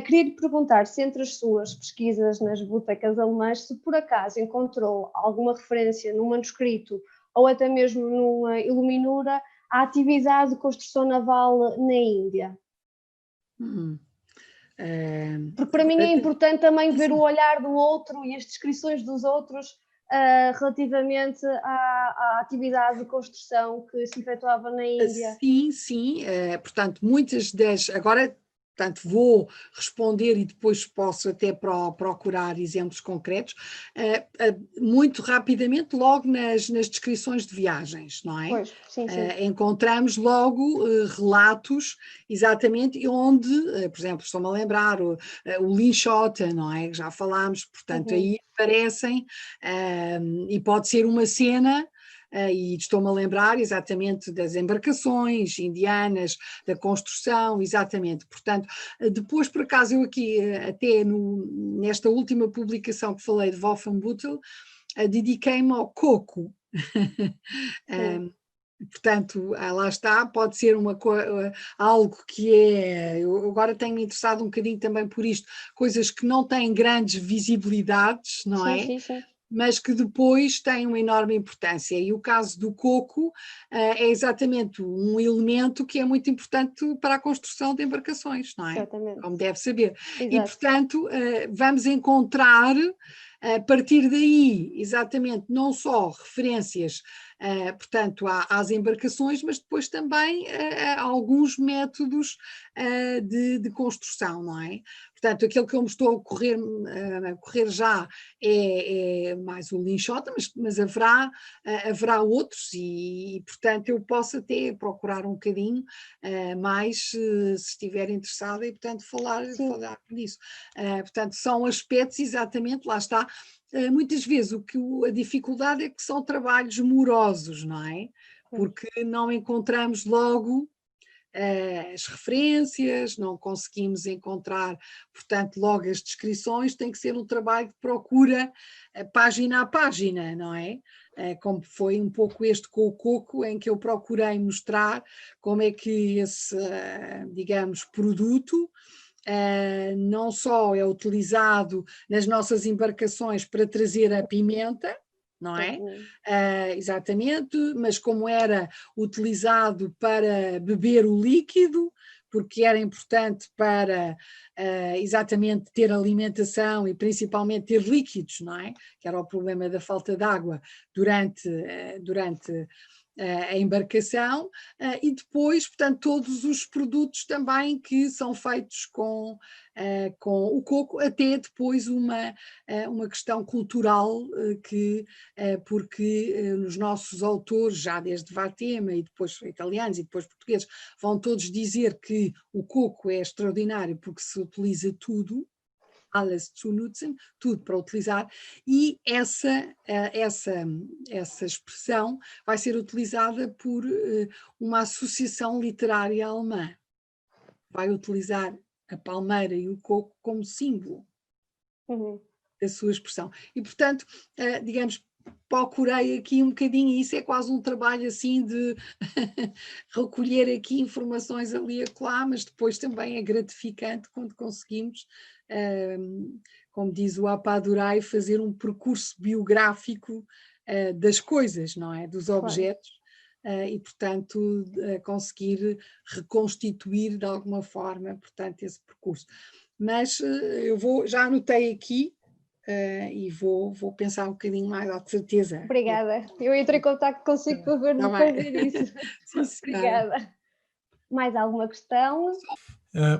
Queria lhe perguntar se entre as suas pesquisas nas bibliotecas alemãs, se por acaso encontrou alguma referência num manuscrito ou até mesmo numa iluminura à atividade de construção naval na Índia. Porque para mim é importante também ver o olhar do outro e as descrições dos outros relativamente à atividade de construção que se efetuava na Índia. Sim. Portanto, muitas das... Agora, portanto, vou responder e depois posso até procurar exemplos concretos, muito rapidamente, logo nas descrições de viagens, não é? Pois, sim. Encontramos logo relatos, exatamente, onde, por exemplo, estou-me a lembrar, o Linschoten, não é? Já falámos, portanto, aí aparecem, e pode ser uma cena... e estou-me a lembrar exatamente das embarcações indianas, da construção, exatamente. Portanto, depois, por acaso, eu aqui, até nesta última publicação que falei de Wolfenbüttel, dediquei-me ao coco. Portanto, lá está, pode ser algo que eu agora tenho-me interessado um bocadinho também por isto, coisas que não têm grandes visibilidades, não é? Sim. Mas que depois têm uma enorme importância. E o caso do coco é exatamente um elemento que é muito importante para a construção de embarcações, não é? Exatamente. Como deve saber. Exato. E, portanto, vamos encontrar, a partir daí, exatamente, não só referências, portanto, às embarcações, mas depois também alguns métodos de construção, não é? Portanto, aquele que eu me estou a correr já é mais o Linschoten, mas haverá outros e, portanto, eu posso até procurar um bocadinho mais, se estiver interessada, e, portanto, falar nisso. Portanto, são aspectos, exatamente, lá está. Muitas vezes a dificuldade é que são trabalhos morosos, não é? Porque não encontramos logo as referências, não conseguimos encontrar, portanto, logo as descrições, tem que ser um trabalho de procura página a página, não é? Como foi um pouco este com o coco, em que eu procurei mostrar como é que esse, digamos, produto não só é utilizado nas nossas embarcações para trazer a pimenta, não é? Exatamente, mas como era utilizado para beber o líquido, porque era importante para exatamente ter alimentação e principalmente ter líquidos, não é? Que era o problema da falta de água durante a embarcação, e depois, portanto, todos os produtos também que são feitos com o coco, até depois uma questão cultural, porque os nossos autores, já desde Vatema e depois italianos e depois portugueses, vão todos dizer que o coco é extraordinário porque se utiliza tudo, alles zu nutzen, tudo para utilizar, e essa expressão vai ser utilizada por uma associação literária alemã. Vai utilizar a palmeira e o coco como símbolo da sua expressão. E, portanto, digamos, procurei aqui um bocadinho, e isso é quase um trabalho assim de recolher aqui informações ali e acolá, mas depois também é gratificante quando conseguimos, como diz o Apadurai, fazer um percurso biográfico das coisas, não é? Dos objetos, e portanto conseguir reconstituir de alguma forma, portanto, esse percurso. Mas eu já anotei aqui, e vou pensar um bocadinho mais, de certeza. Obrigada. Eu entro em contato consigo para ver isso. Sim, Obrigada. Mais alguma questão?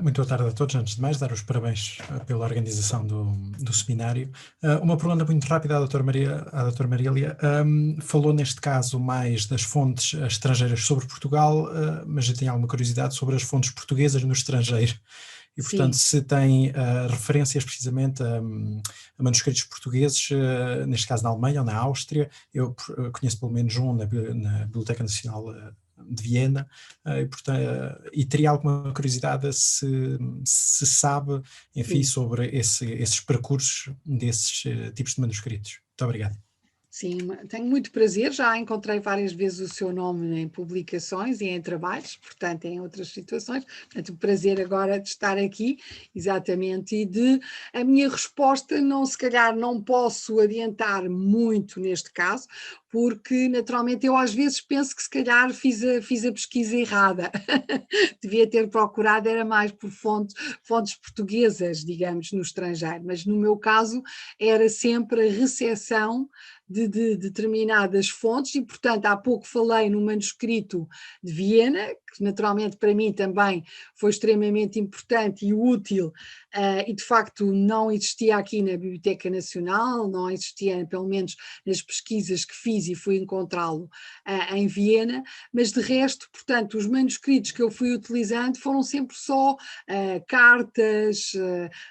Muito boa tarde a todos. Antes de mais, dar os parabéns pela organização do seminário. Uma pergunta muito rápida à doutora Marília. Falou neste caso mais das fontes estrangeiras sobre Portugal, mas já tem alguma curiosidade sobre as fontes portuguesas no estrangeiro. E, portanto, se tem referências precisamente a manuscritos portugueses, neste caso na Alemanha ou na Áustria. Eu conheço pelo menos um na Biblioteca Nacional de Viena, e teria alguma curiosidade se sabe, enfim, sobre esses percursos desses tipos de manuscritos. Muito obrigado. Sim, tenho muito prazer, já encontrei várias vezes o seu nome em publicações e em trabalhos, portanto em outras situações, portanto o prazer agora de estar aqui, exatamente, e a minha resposta se calhar não posso adiantar muito neste caso, porque naturalmente eu às vezes penso que se calhar fiz a pesquisa errada, devia ter procurado, era mais por fontes portuguesas, digamos, no estrangeiro, mas no meu caso era sempre a recepção de determinadas fontes e, portanto, há pouco falei no manuscrito de Viena, que naturalmente para mim também foi extremamente importante e útil, e de facto não existia aqui na Biblioteca Nacional, não existia pelo menos nas pesquisas que fiz e fui encontrá-lo em Viena, mas de resto, portanto, os manuscritos que eu fui utilizando foram sempre só cartas,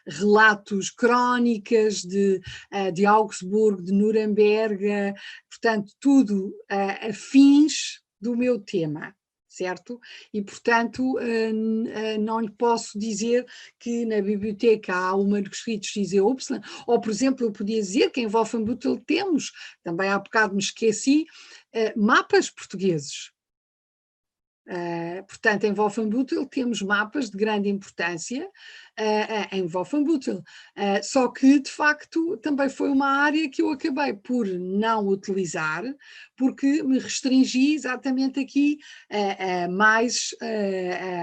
relatos, crónicas de Augsburgo, de Nuremberg, portanto, tudo afins do meu tema, certo? E, portanto, não lhe posso dizer que na biblioteca há o manuscrito X e Y, ou, por exemplo, eu podia dizer que em Wolfenbüttel temos, também há bocado me esqueci, mapas portugueses. Portanto, em Wolfenbüttel temos mapas de grande importância em Wolfenbüttel, só que de facto também foi uma área que eu acabei por não utilizar, porque me restringi exatamente aqui mais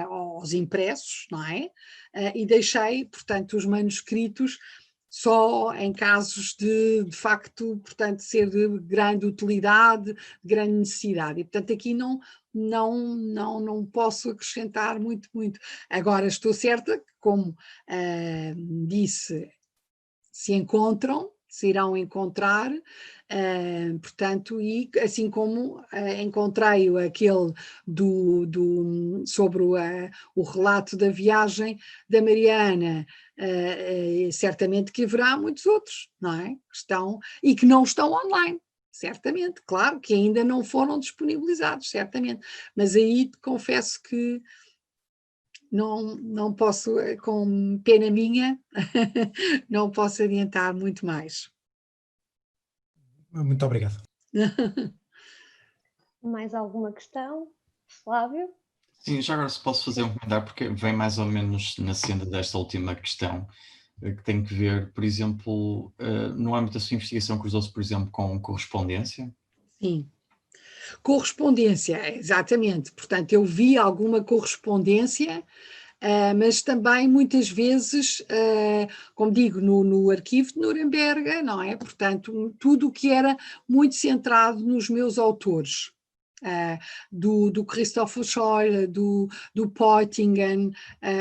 aos impressos, não é? E deixei, portanto, os manuscritos só em casos de facto, portanto, ser de grande utilidade, de grande necessidade. E, portanto, aqui não posso acrescentar muito. Agora, estou certa que, como disse, se irão encontrar, portanto, e assim como encontrei aquele sobre o relato da viagem da Mariana, certamente que haverá muitos outros, não é? Que estão, e que não estão online. Certamente, claro, que ainda não foram disponibilizados, certamente, mas aí confesso que não posso, com pena minha, não posso adiantar muito mais. Muito obrigado. Mais alguma questão? Flávio? Sim, já agora se posso fazer um comentário, porque vem mais ou menos na senda desta última questão, que tem que ver, por exemplo, no âmbito da sua investigação, cruzou-se, por exemplo, com correspondência? Sim. Correspondência, exatamente. Portanto, eu vi alguma correspondência, mas também muitas vezes, como digo, no arquivo de Nuremberg, não é? Portanto, tudo o que era muito centrado nos meus autores. Do Christoph Scheuer, do Peutingen,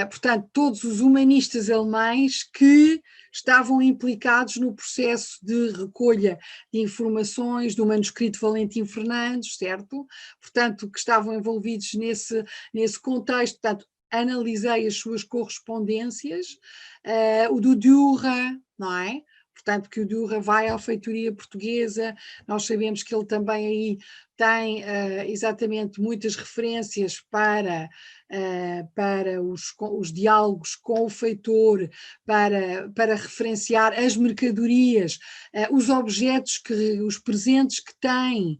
portanto, todos os humanistas alemães que estavam implicados no processo de recolha de informações do manuscrito Valentim Fernandes, certo? Portanto, que estavam envolvidos nesse contexto, portanto, analisei as suas correspondências, o do Dürer, não é? portanto, que o Durra vai à feitoria portuguesa. Nós sabemos que ele também aí tem exatamente muitas referências para os diálogos com o feitor, para referenciar as mercadorias, os objetos, os presentes que tem,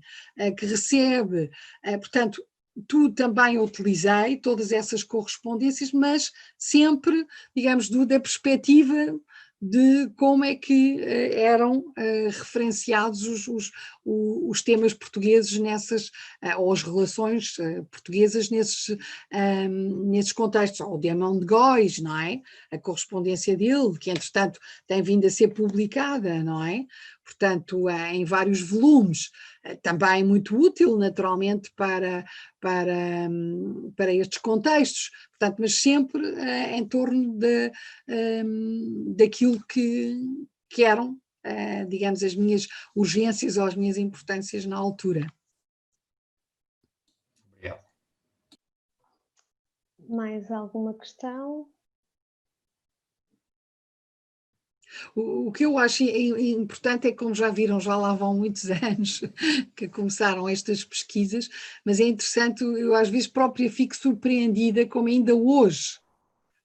que recebe, portanto, tudo também utilizei, todas essas correspondências, mas sempre, digamos, da perspectiva de como é que eram referenciados os temas portugueses nessas, ou as relações portuguesas nesses contextos, ou o Demão de Góis, não é? A correspondência dele, que entretanto tem vindo a ser publicada, não é? Portanto, em vários volumes, também muito útil, naturalmente, para estes contextos, portanto, mas sempre em torno daquilo que eram, digamos, as minhas urgências ou as minhas importâncias na altura. Obrigado. Mais alguma questão? O que eu acho importante é que, como já viram, já lá vão muitos anos que começaram estas pesquisas, mas é interessante, eu às vezes própria fico surpreendida como ainda hoje,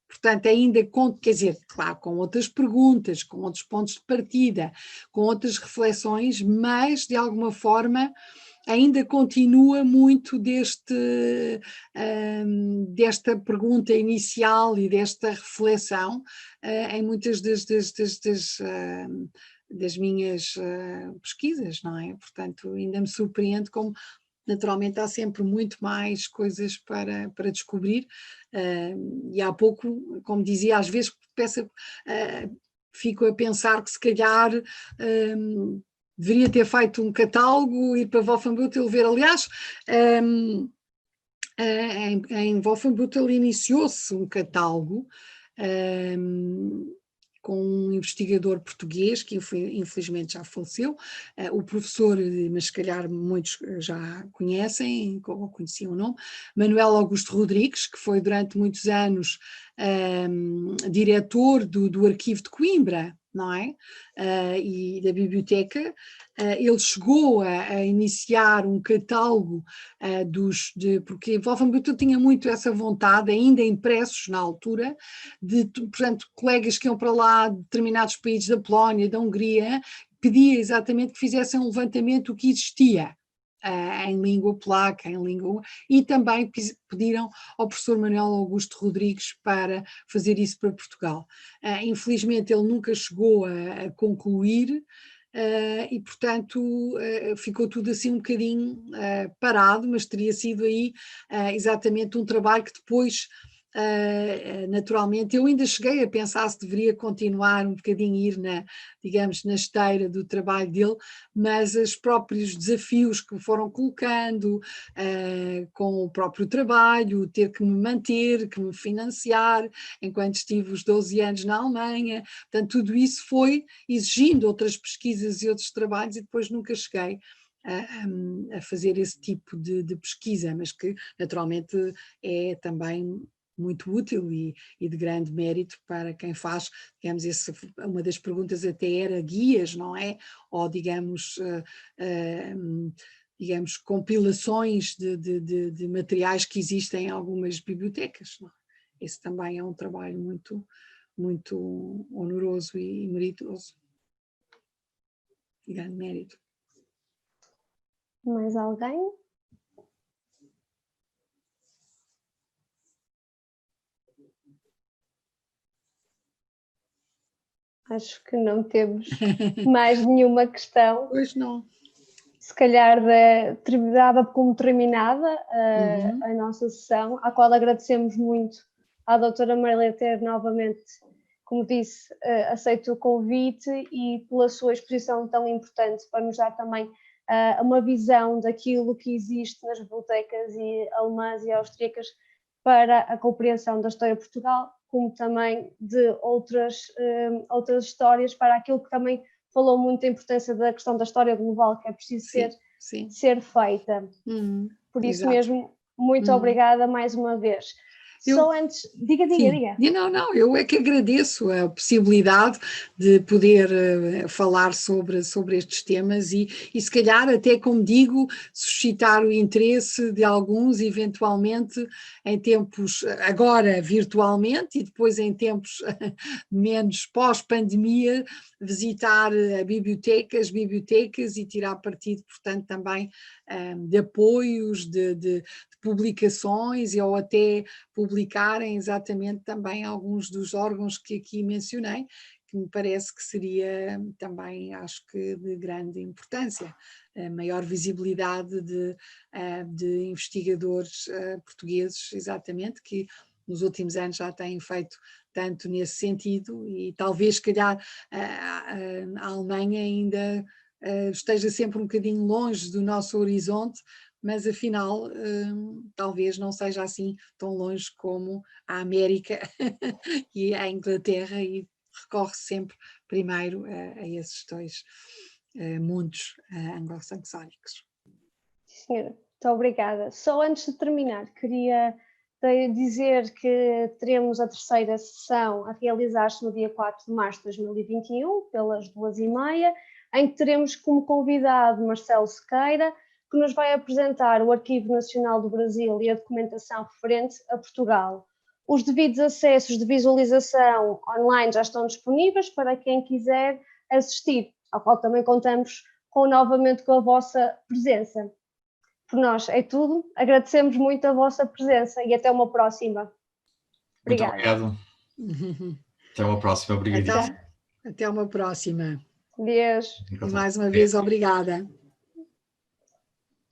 portanto ainda quer dizer, claro, com outras perguntas, com outros pontos de partida, com outras reflexões, mas de alguma forma ainda continua muito desta pergunta inicial e desta reflexão em muitas das minhas pesquisas, não é? Portanto, ainda me surpreende como naturalmente há sempre muito mais coisas para descobrir e há pouco, como dizia, às vezes fico a pensar que se calhar deveria ter feito um catálogo, ir para Wolfenbüttel ver, aliás, em Wolfenbüttel iniciou-se um catálogo com um investigador português que infelizmente já faleceu, o professor, mas se calhar muitos já conhecem, ou conheciam o nome, Manuel Augusto Rodrigues, que foi durante muitos anos diretor do Arquivo de Coimbra, não é? E da biblioteca. Ele chegou a iniciar um catálogo porque Wolfenbüttel tinha muito essa vontade, ainda impressos na altura, portanto, colegas que iam para lá de determinados países da Polónia, da Hungria, pedia exatamente que fizessem um levantamento do que existia em língua polaca, e também pediram ao professor Manuel Augusto Rodrigues para fazer isso para Portugal. Infelizmente ele nunca chegou a concluir e portanto ficou tudo assim um bocadinho parado, mas teria sido aí exatamente um trabalho que depois naturalmente eu ainda cheguei a pensar se deveria continuar um bocadinho ir digamos, na esteira do trabalho dele, mas os próprios desafios que me foram colocando com o próprio trabalho, ter que me manter, que me financiar, enquanto estive os 12 anos na Alemanha, portanto tudo isso foi exigindo outras pesquisas e outros trabalhos e depois nunca cheguei a fazer esse tipo de pesquisa, mas que naturalmente é também muito útil e de grande mérito para quem faz, digamos, uma das perguntas até era guias, não é? Ou digamos compilações de materiais que existem em algumas bibliotecas. Não é? Esse também é um trabalho muito, muito honoroso e meritoso. De grande mérito. Mais alguém? Acho que não temos mais nenhuma questão. Pois não. Se calhar dava como terminada a nossa sessão, à qual agradecemos muito à doutora Marília ter novamente, como disse, aceito o convite e pela sua exposição tão importante para nos dar também uma visão daquilo que existe nas bibliotecas alemãs e austríacas para a compreensão da história de Portugal, como também de outras histórias, para aquilo que também falou muito da importância da questão da história global, que é preciso ser feita. Por isso Exato. mesmo, muito obrigada mais uma vez. Só antes, diga. Não, eu é que agradeço a possibilidade de poder falar sobre estes temas e se calhar até, como digo, suscitar o interesse de alguns, eventualmente, em tempos, agora virtualmente e depois em tempos menos pós-pandemia, visitar as bibliotecas e tirar partido, portanto, também de apoios, de publicações ou até publicarem exatamente também alguns dos órgãos que aqui mencionei, que me parece que seria também, acho que, de grande importância, a maior visibilidade de investigadores portugueses, exatamente, que nos últimos anos já têm feito tanto nesse sentido e talvez, se calhar, a Alemanha ainda esteja sempre um bocadinho longe do nosso horizonte, mas afinal talvez não seja assim tão longe como a América e a Inglaterra, e recorre sempre primeiro a esses dois mundos anglo-saxónicos. Senhora, muito obrigada. Só antes de terminar, queria dizer que teremos a terceira sessão a realizar-se no dia 4 de março de 2021, pelas 2h30, em que teremos como convidado Marcelo Sequeira, que nos vai apresentar o Arquivo Nacional do Brasil e a documentação referente a Portugal. Os devidos acessos de visualização online já estão disponíveis para quem quiser assistir, ao qual também contamos novamente com a vossa presença. Por nós é tudo, agradecemos muito a vossa presença e até uma próxima. Obrigada. Muito obrigado. Até uma próxima, obrigadíssimo. Até uma próxima. Beijo. E mais uma vez, obrigada.